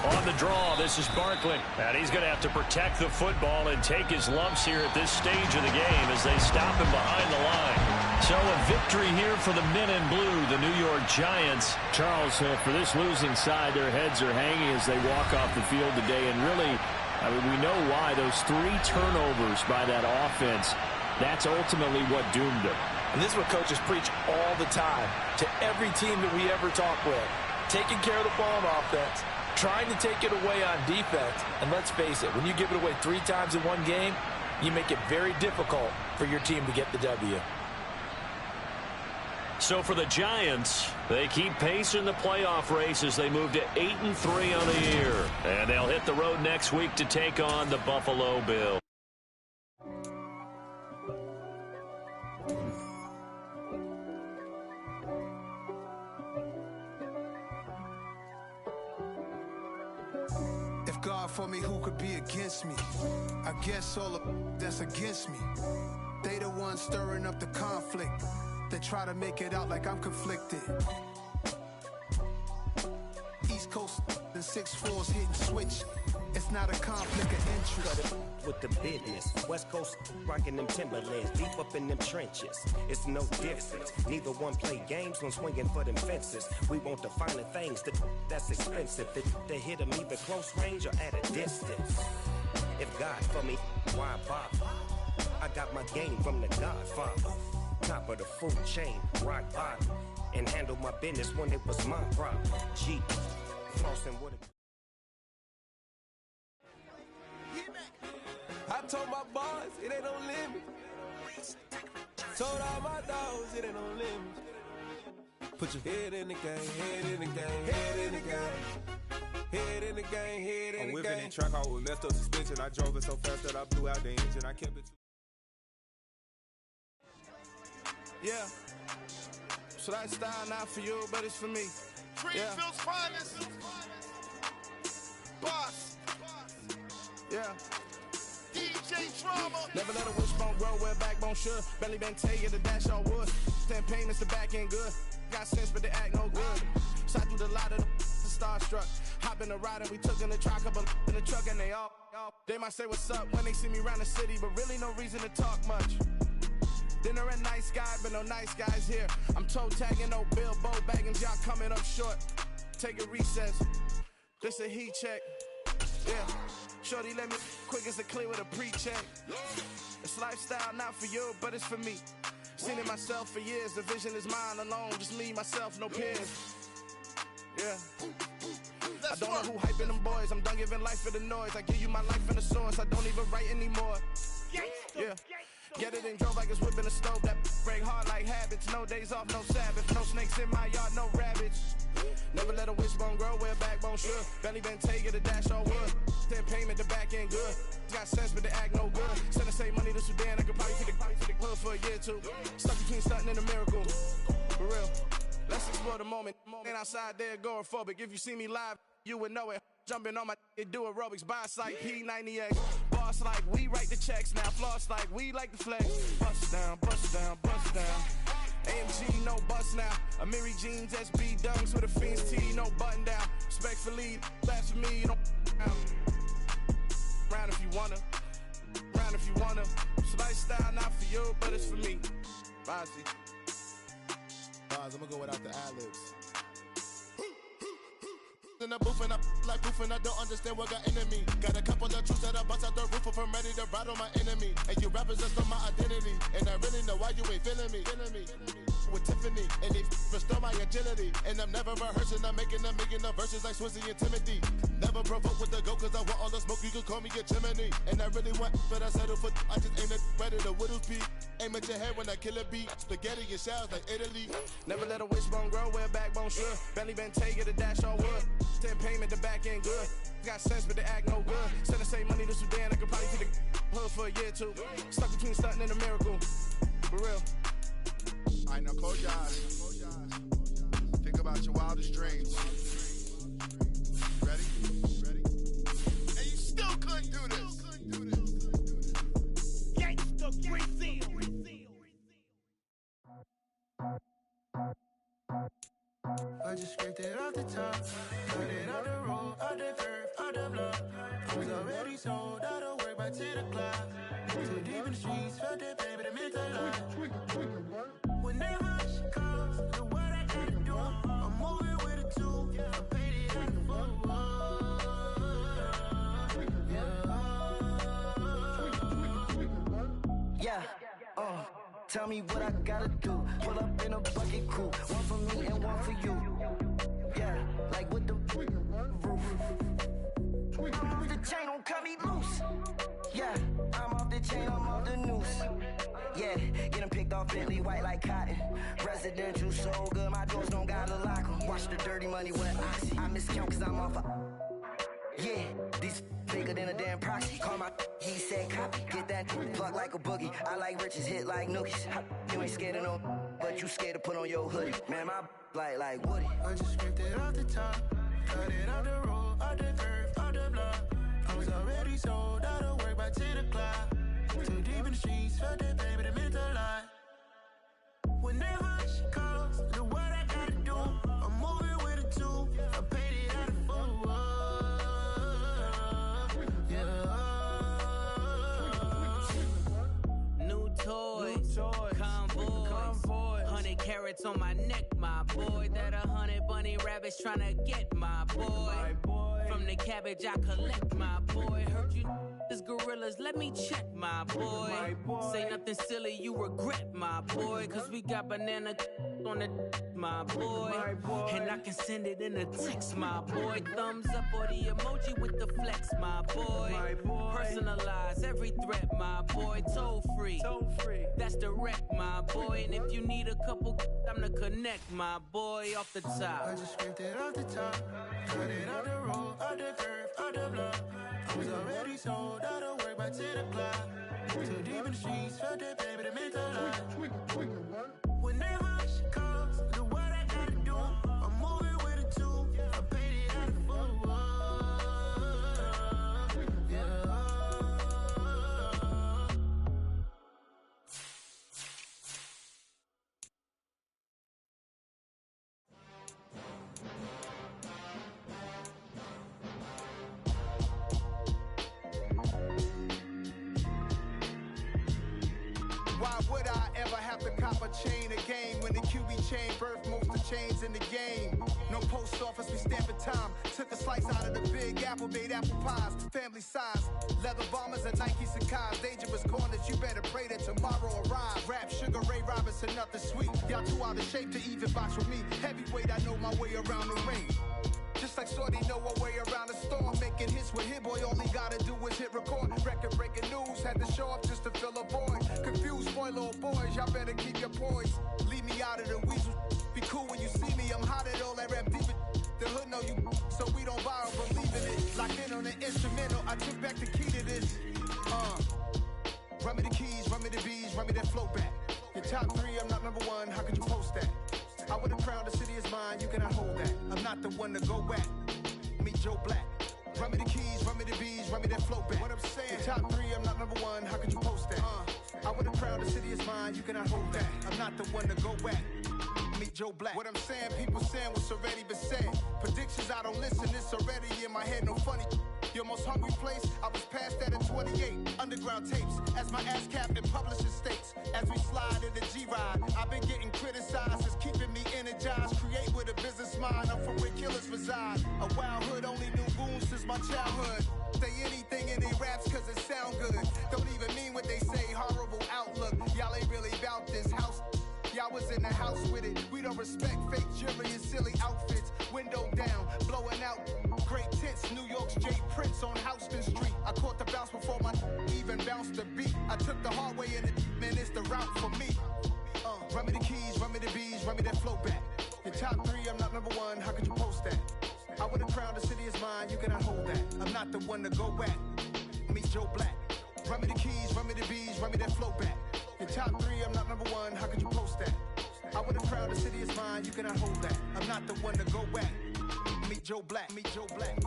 On the draw, this is Barkley. And he's going to have to protect the football and take his lumps here at this stage of the game as they stop him behind the line. So a victory here for the men in blue, the New York Giants. Charles, for this losing side, their heads are hanging as they walk off the field today. And really, I mean, we know why. Those 3 turnovers by that offense, that's ultimately what doomed them. And this is what coaches preach all the time to every team that we ever talk with. Taking care of the ball on offense, trying to take it away on defense. And let's face it, when you give it away 3 times in one game, you make it very difficult for your team to get the W. So for the Giants, they keep pace in the playoff race as they move to 8-3 on the year. And they'll hit the road next week to take on the Buffalo Bills. If God for me, who could be against me? I guess all of that's against me. They the ones stirring up the conflict. They try to make it out like I'm conflicted. East Coast and 6'4's hitting switch. It's not a conflict of interest. With the business, West Coast rocking them Timberlands, deep up in them trenches. It's no difference. Neither one play games when swinging for them fences. We want the finer things that's expensive. They hit them either close range or at a distance. If God for me, why bother? I got my game from the Godfather. Top of the food chain, rock bottom, and handle my business when it was my problem. G, flossing with a. I told my boys it ain't no limit. Told all my dogs it ain't no limit. Put your head in the game, head in the game, head in the game. Head in the game, head in the game. I'm whipping in track, I was messed up suspension. I drove it so fast that I blew out the engine. I kept it. Yeah. So that style not for you, but it's for me. Greenfield's finest. Boss. Yeah. DJ Drama. Never let a wishbone grow where backbone should. Belly been tell you the dash on wood. 10 payments the back end good. Got sense but they act no good. So I threw the lot of the starstruck. Hop in the ride and we took in the truck up in the truck and they all. They might say what's up when they see me around the city, but really no reason to talk much. Dinner a nice guy, but no nice guys here. I'm toe tagging, no Bilbo bagging, y'all coming up short. Take a recess. This a heat check. Yeah. Shorty let me quick as a clear with a pre-check. It's lifestyle not for you, but it's for me. Seen it myself for years. The vision is mine alone. Just me, myself, no peers. Yeah. I don't know who hyping them boys. I'm done giving life for the noise. I give you my life in the source. I don't even write anymore. Yeah. Get it and drove like it's whipping a stove. That break hard like habits. No days off, no Sabbath. No snakes in my yard, no rabbits. Never let a wishbone grow where a backbone should. Belly been taking the dash all wood. Then payment, the back end good. Got sense, but they act no good. Send the same money to Sudan. I could probably take the hood for a year or two. Stuck between stunting and a miracle. For real. Let's explore the moment. Ain't outside there agoraphobic. If you see me live, you would know it. Jumping on my do aerobics, buy site P90X. Boss like we write the checks now. Floss like we like the flex. Bust down, bust down, bust down. AMG, no bust now. Amiri jeans, SB dunks with a Fiends T, no button down. Respectfully, that's for me, you don't round if you wanna. Round if you wanna. It's lifestyle, not for you, but it's for me. Bozzy. Boz, I'm gonna go without the ad-libs. In the booth and I like proof and I don't understand what got into me. Got a couple of troops that I bust out the roof if I'm ready to ride on my enemy. And you rappers just on my identity. And I really know why you ain't feeling me. With Tiffany, and they restore my agility. And I'm never rehearsing, I'm making a million of verses like Swizzy and Timothy. Never provoke with the go, cause I want all the smoke, you can call me a chimney. And I really want, but I settle for, I just aim at ready to Whittles Peak. Aim at your head when I kill a beat. Spaghetti and shells like Italy. Never let a wishbone grow where a backbone should. Belly been taking the dash all wood. Then payment, the back end good. Got sense, but they act no good. Send the same money to Sudan, I could probably take the hood for a year or two. Stuck between stunting and a miracle. For real. Alright, now close your eyes. Think about your wildest dreams. Ready? And you still couldn't do this. Gangsta Brazil. I just scraped it off the top, cut it off the road, off the curve, off the block. I was already sold, out of work by 10 o'clock. Too deep in the streets, felt that pain, but it meant a lot. Whenever she calls, know what I gotta do. I'm moving with a two, I paid it out the full. Yeah, tell me what I gotta do. Pull up in a bucket crew, one for me and one for you. Yeah, like with the roof. I'm off the chain, don't cut me loose. Yeah, I'm off the chain, I'm off the noose. Yeah, getting picked off Bentley white like cotton. Residential so good, my doors don't gotta lock 'em. Watch the dirty money with oxy. I miscount cause I'm off yeah, these bigger than a damn proxy. Call my he said copy. Get that plug like a boogie. I like riches, hit like nookies. You ain't scared of no, but you scared to put on your hoodie. Man, my like Woody. I just scraped it off the top, cut it off the road, off the curve, off the block. I was already sold, out of work by 10 o'clock. Too deep in the streets, felt that pain, but it meant a lot. Whenever she calls, know what I gotta do. I'm moving with a two, I paid it out of full. New toys, convoy, 100 carats on my neck, my boy. That 100 bunny rabbits tryna get my boy. From the cabbage I collect, my boy. Heard you is gorillas, let me check, my boy. Say nothing silly, you regret, my boy. Cause we got banana on the my boy. And I can send it in a text, my boy. Thumbs up or the emoji with the flex, my boy. Personalize every threat, my boy. Toll free, that's direct, my boy. And if you need a couple, I'm the connect, my boy. Off the top, I just scraped it off the top, cut it off the road, off the curve, off the block. I was already sold, out of work by 10 o'clock. Too deep in the streets, felt that pain, but it meant a lot. Whenever she calls, know what I gotta do. I'm moving with a two, I paid it out of full. Why would I ever have to cop a chain again when the QB chain birthed most of the chains in the game? No post office, we stamping time. Took a slice out of the big apple, made apple pies, family size. Leather bombers and Nike Sacai's. Dangerous corners, you better pray that tomorrow arrives. Rap Sugar Ray Robinson, nothing sweet. Y'all too out of shape to even box with me. Heavyweight, I know my way around the ring. Just like Shorty know a way around the storm. Making hits with Hit Boy, all he gotta do is hit record. Record breaking news, had to show up just to fill a void. Confused boy, little boys, y'all better keep your poise. Leave me out of the weasel. Be cool when you see me, I'm hot at all that rap deep. The hood know you, so we don't borrow, believe in it. Locked in on the instrumental, I took back the key to this. Run me the keys, run me the bees, run me that flow back. Your top 3, I'm not number 1, how could you post that? I would've crowned the city is mine, you cannot hold that. I'm not the one to go back. Meet Joe Black. Run me the keys, run me the bees, run me that flow back. What I'm saying, your top 3, I'm not number 1, how could you post that? I would've crowned the city is mine, you cannot hold that. I'm not the one to go back. Meet Joe Black. What I'm saying, people saying what's already been said. Predictions, I don't listen, it's already in my head, no funny. Your most hungry place, I was past that at 28. Underground tapes, as my ass cap in publishing states. As we slide in the G-Ride, I've been getting criticized, it's keeping me energized. Create with a business mind, I'm from where killers reside. A wild hood, only knew goons since my childhood. Say anything in they raps cause it sound good. Don't even mean what they say, horrible outlook. Y'all ain't really about this house. Y'all was in the house with it. We don't respect fake jewelry and silly outfits. Window down, blowing out great tents. New York's J. Prince on Houston Street. I caught the bounce before my even bounced the beat. I took the hard way in it, man, it's the route for me. Run me the keys, run me the bees, run me that flow back. Your top 3, I'm not number 1, how could you post that? I would've crowned the city is mine, you cannot hold that. I'm not the one to go back. Meet Joe Black. Run me the keys, run me the bees, run me that flow back. Your top 3, I'm not number 1, how could you post that? I would've crowned the city is mine, you cannot hold that. I'm not the one to go back. Meet Joe Black, meet Joe Black.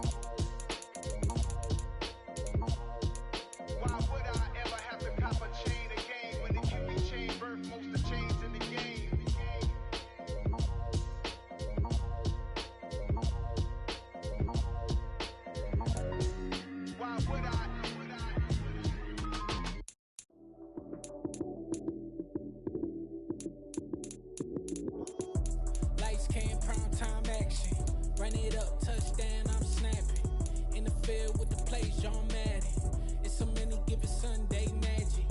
Why would I ever have to cop a chain again when the QB chain birthed most of the chains in the game? Why would I? Lights came, prime time action. Run it up, touchdown, I'm snapping. In the field with the plays, John Madden. It's so many, give it Sunday magic.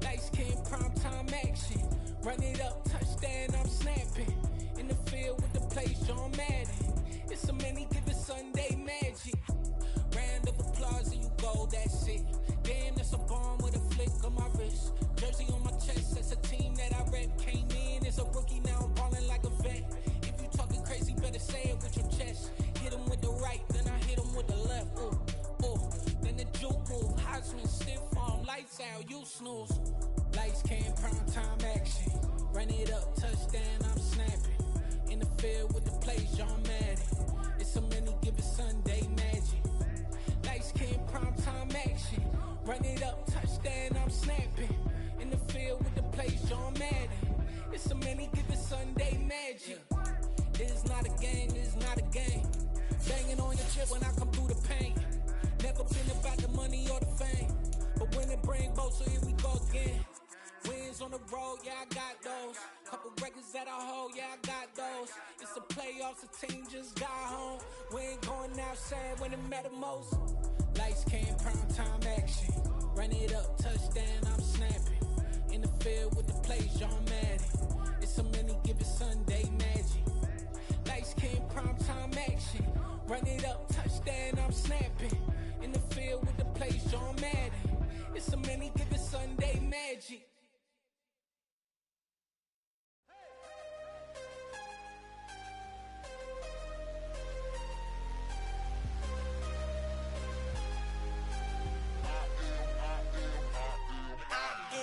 Lights came, prime time action. Run it up, touchdown, I'm snapping. In the field with the plays, John Madden. It's so many, give it Sunday magic. Round of applause and you go, that's it. Damn, that's a bomb with a flick on my wrist. Jersey on my chest, that's a team that I rep. Came in as a rookie, now I'm ballin' like a vet. If you talking crazy, better say it with your chest. Hit him with the right, then I hit him with the left. Ooh, ooh, then the juke move. Heisman, stiff arm, lights out, you snooze. Lights came, prime time action. Run it up, touchdown, I'm snapping. In the field with the plays, John Madden. It's so many, give it Sunday magic. Lights came, prime time action. Run it up, touchdown, I'm snapping. In the field with the plays, John Madden. It's so many, give it Sunday magic. It is not a game, it is not a game. Banging on your chest when I come through the pain. Never been about the money or the fame. But when it bring both, so here we go again. Wins on the road, yeah, I got those. Couple records that I hold, yeah, I got those. It's the playoffs, the team just got home. We ain't going outside when it matter most. Lights came, prime time action. Run it up, touchdown, I'm snapping. In the field with the plays, John Madden. It's so many, give it Sunday magic. Lights came, prime time action. Run it up, touchdown, I'm snapping. In the field with the plays, John Madden. It's so many, give it Sunday magic.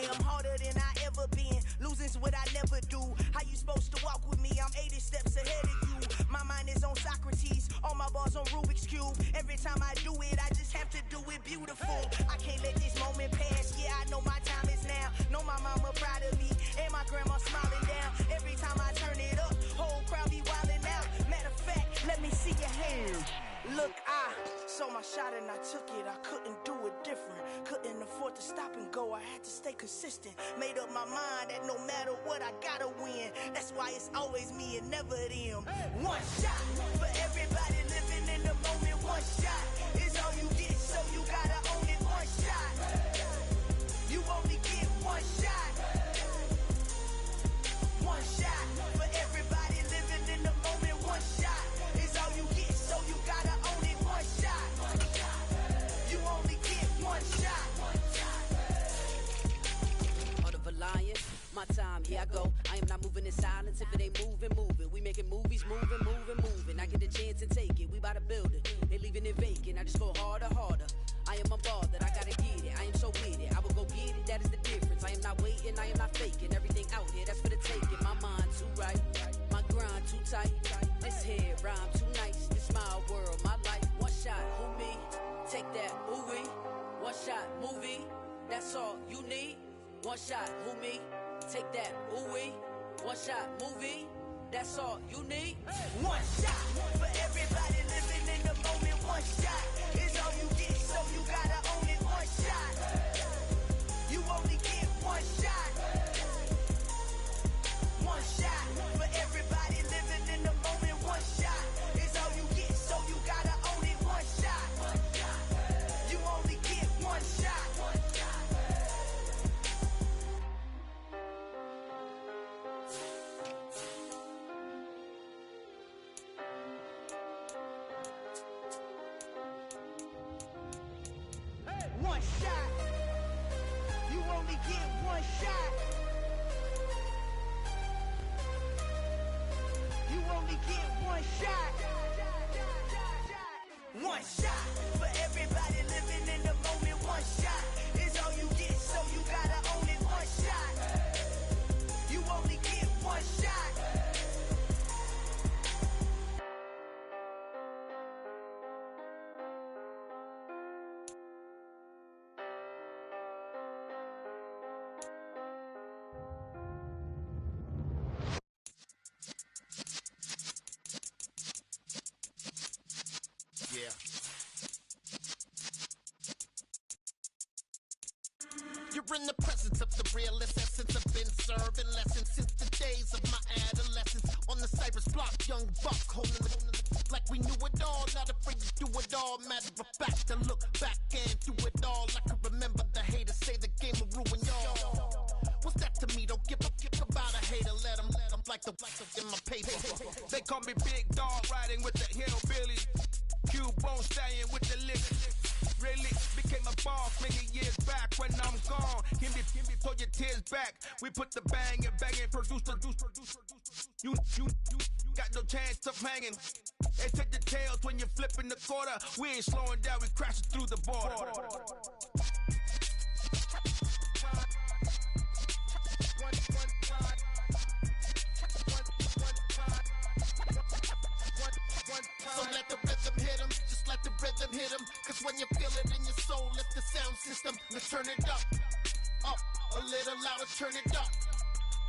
I'm harder than I ever been. Losing's what I never do. How you supposed to walk with me? I'm 80 steps ahead of you. My mind is on Socrates. All my bars on Rubik's Cube. Every time I do it, I just have to do it beautiful. I can't let this moment pass. Yeah, I know my time is now. Know my mama proud of me. And my grandma smiling down. Every time I turn it up, whole crowd be wildin' out. Matter of fact, let me see your hands. Look, I saw my shot and I took it. I couldn't do it different. Couldn't afford to stop and go. I had to stay consistent. Made up my mind that no matter what, I gotta win. That's why it's always me and never them. One shot for everybody living in the moment. One shot is all you get, so you gotta own it. One shot. You only get one shot. One shot for everybody living in the moment. One shot is all you get, so in silence if it ain't moving. We making movies, moving. I get a chance and take it. We bout to build it. They leaving it vacant. I just go harder. I am unbothered. I gotta get it. I am so with it. I will go get it. That is the difference. I am not waiting. I am not faking. Everything out here, that's for the taking. My mind too right. My grind too tight. This head rhyme too nice. This my world, my life. One shot, who me? Take that, ooh wee. One shot, movie. That's all you need. One shot, who me? Take that, ooh wee. One shot, movie. That's all you need. One shot for everybody living in the moment. One shot is all you get, so you gotta own it. One shot. You only get one shot. One shot for everybody living in the moment. One shot is all you get, so you gotta own it. One shot. You only get one shot. One shot. You only get one shot. You only get one shot. One shot for everybody living in the moment. One shot is all you get, so you gotta own it. One shot. You only get one shot. Yeah. You're in the presence of the realest essence. I've been serving lessons since the days of my adolescence. On the Cypress block, young buck holding it like we knew it all. Not afraid to do it all. Matter of fact, to look back and do it all. I can remember the haters say the game will ruin y'all. What's that to me? Don't give a fuck about a hater. Let them like the in my paper. They call me Big Dog, riding with the hillbillies. Q-Bone stallion with the lick. Really became a boss many years back. When I'm gone, give me, pull your tears back. We put the bang and produce. You got no chance of hanging. They take the tails when you're flipping the quarter. We ain't slowing down, we crashing through the border. So let the rhythm hit him, just let the rhythm hit him. Cause when you feel it in your soul, lift the sound system. Let's turn it up, a little louder, turn it up,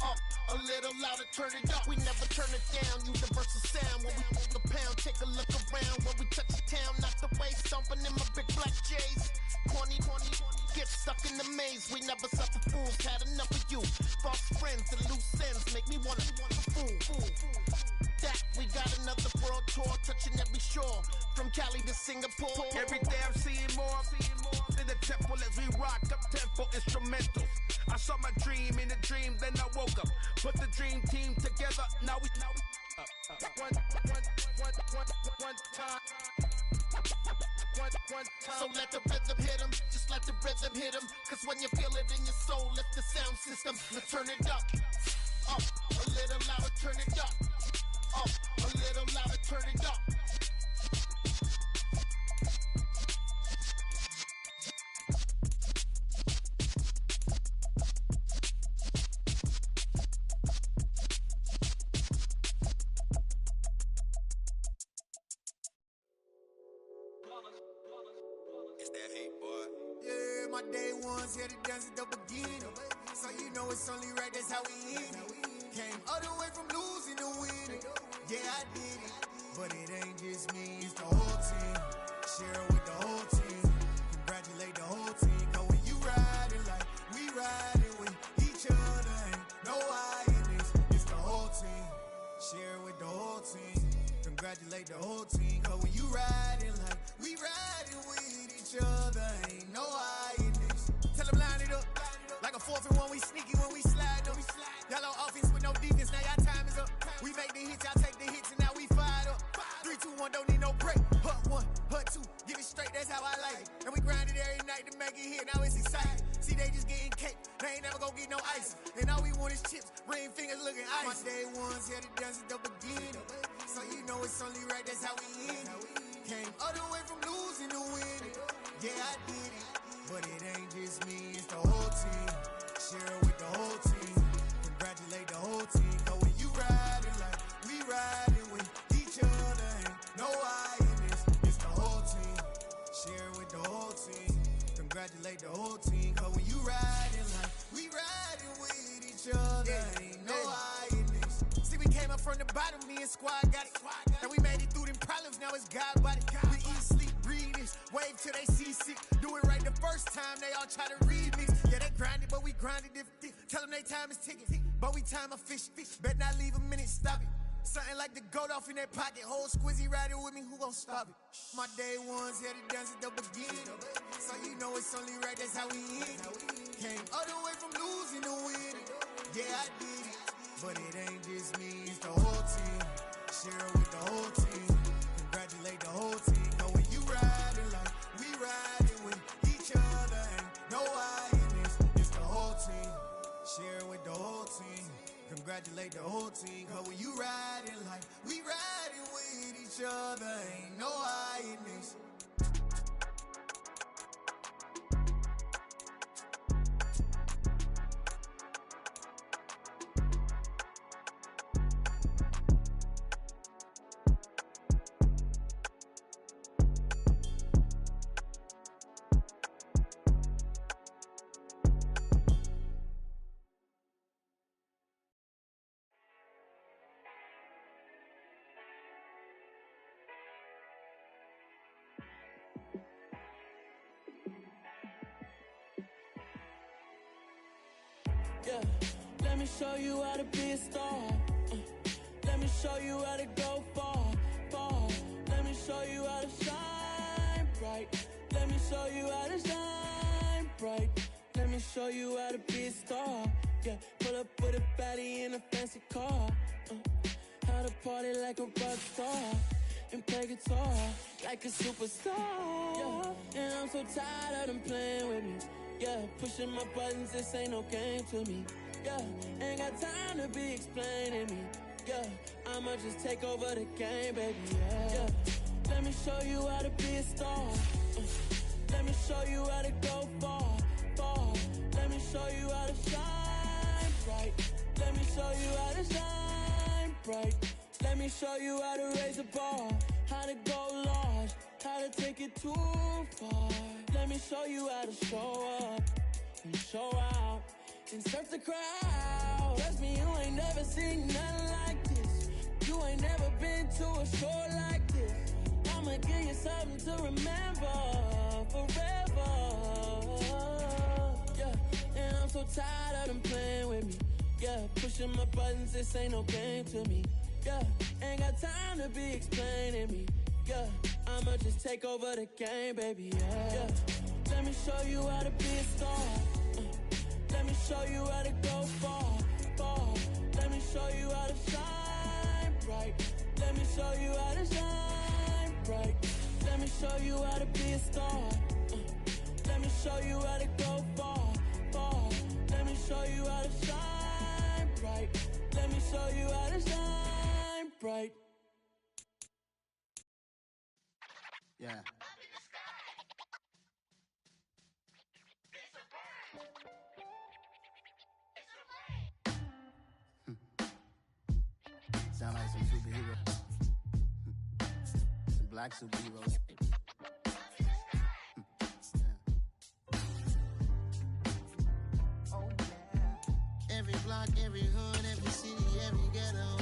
a little louder, turn it up. We never turn it down, universal sound. When we move the pound, take a look around. When we touch the town, knock the way, stomping in my big black J's. Corny, get stuck in the maze. We never suffer fools, had enough of you. False friends and loose ends make me wanna fool. That we got another world tour, touching every shore, from Cali to Singapore. Every day I'm seeing more in the temple as we rock up tempo instrumentals. I saw my dream in a dream, then I woke up. Put the dream team together, now we one time. So let the rhythm hit him, just let the rhythm hit him. Cause when you feel it in your soul, lift the sound system. Let's turn it up, a little louder, turn it up. A little louder, turn it up. It's that hate, boy. Yeah, my day ones here to dance at the beginning. So you know it's only right, that's how we end it. Came all the way from losing to winning. Yeah, I did it. But it ain't just me, it's the whole team. Share it with the whole team. Congratulate the whole team. Cause when you riding like we riding with each other, ain't no I in this. It's the whole team. Share it with the whole team. Congratulate the whole team. Cause when you riding like we riding with each other, ain't no I in this. Tell them line it up. Like a 4th and 1, we sneaky when we slide them. Y'all on offense with no defense, now y'all time is up. We make the hits, y'all take the hits, and now we fired up. 3, 2, 1, don't need no break. Hut one, how I like it. And we grind it every night to make it here, now it's exciting. See, they just getting cake, they ain't never gonna get no ice. And all we want is chips, ring fingers looking ice. My day ones here to dance at the beginning. So you know it's only right, that's how we end it. Came all the way from losing to winning. Yeah, I did it. But it ain't just me, it's the whole team. Share it with the whole team. Congratulate the whole team. Cause when you riding like we riding with each other, ain't no I in this. It's the whole team. Share it with the whole team. Congratulate the whole team. Cause when you riding like we riding with each other, ain't no I in this. See, we came up from the bottom, me and squad got it. And we made it through them problems, now it's God body. We eat, sleep, breathe this, wave till they seasick. Do it right the first time, they all try to remix. Yeah, they grinded, but we grinded different. Tell them they time is ticking, but we time a fish. Bet not leave a minute, stop it. Something like the goat off in their pocket. Whole squizzy riding with me, who gon' stop it? My day ones here to dance at the beginning. So you know it's only right, that's how we end it. Came all the way from losing to winning. Yeah, I did it. But it ain't just me, it's the whole team. Share it with the whole team. Congratulate the whole team. Cause when you riding like we riding with each other, ain't no I in this. It's the whole team. Share it with the whole team. Congratulate the whole team. Cause when you riding like we riding with each other, ain't no I in this. Yeah, let me show you how to be a star. Let me show you how to go far, far. Let me show you how to shine bright. Let me show you how to shine bright. Let me show you how to be a star. Yeah, pull up with a baddie in a fancy car. How to party like a rock star and play guitar like a superstar. Yeah, and I'm so tired of them playing with me. Yeah, pushing my buttons, this ain't no game to me. Yeah, ain't got time to be explaining me. Yeah, I'ma just take over the game, baby. Yeah, let me show you how to be a star. Let me show you how to go far, far. Let me show you how to shine bright. Let me show you how to shine bright. Let me show you how to raise the bar, how to go large, how to take it too far. Let me show you how to show up and show out and surf the crowd. Trust me, you ain't never seen nothing like this. You ain't never been to a show like this. I'ma give you something to remember forever. Yeah, and I'm so tired of them playing with me. Yeah, pushing my buttons, this ain't no game to me. Yeah, ain't got time to be explaining me. Yeah, I'ma just take over the game, baby. Yeah, let me show you how to be a star. Let me show you how to go far, far. Let me show you how to shine bright. Let me show you how to shine bright. Let me show you how to be a star. Let me show you how to go far, far. Let me show you how to shine bright. Let me show you how to shine bright. Yeah. Sound like some superheroes. Some black superheroes. Oh, yeah. Every block, every hood, every city, every ghetto.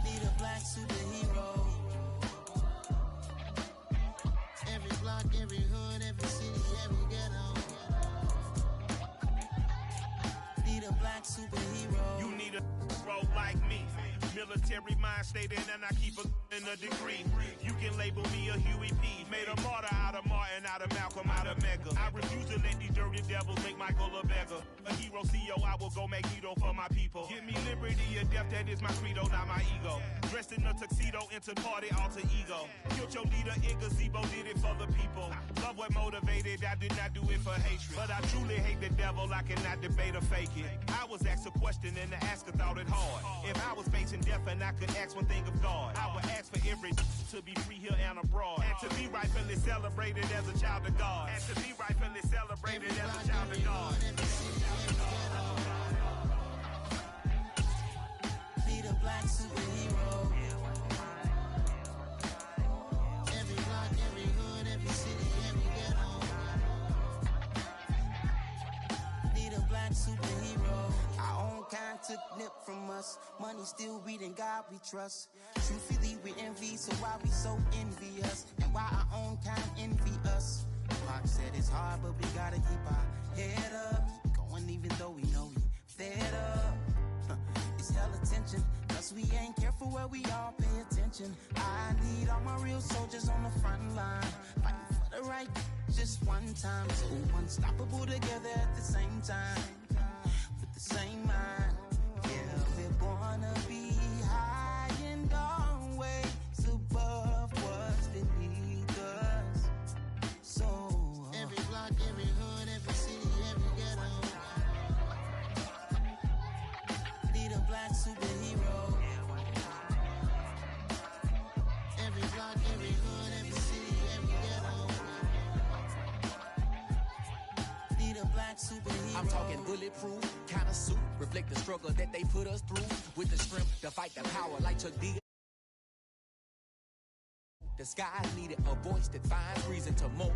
Need a black superhero. Every block, every hood, every city, every ghetto. Need a black superhero. You need a Roll like me. Military mind stated, and I keep in a degree. You can label me a Huey P. Made a martyr out of Martin, out of Malcolm, out of Mega. I refuse to let these dirty devils make Michael a beggar. A hero CEO, I will go Magneto for my people. Give me liberty or death, that is my credo, not my ego. Dressed in a tuxedo, into party, alter ego. Killed your leader in gazebo, did it for the people. Love what motivated, I did not do it for hatred. But I truly hate the devil, I cannot debate or fake it. I was asked a question and the asker thought it hard. If I was facing death and I could ask one thing of God, I would ask for every to be free here and abroad. And to be rightfully celebrated as a child of God. And to be rightfully celebrated as a child of God. Be the black superhero. Every block, every hood, every city, every ghetto. Be the black superhero. Our own kind took nip from us. Money still reading God we trust. Truthfully we envy, so why we so envious? And why our own kind envy us? Pac said it's hard, but we gotta keep our head up. Going even though we know we fed up. It's hell attention, cause we ain't careful where we all pay attention. I need all my real soldiers on the front line, fighting for the right just one time. So unstoppable together at the same time, with the same mind. Yeah, we're born to be high and always above what's beneath us. So every block, every hood, every city, every ghetto. Need a black superhero. Every block, every hood, every city, every ghetto. Need a black superhero. I'm talking bulletproof kind of suit, reflect the struggle that they put us through, with the strength to fight the power like Chuck D. The skies needed a voice that finds reason to mold.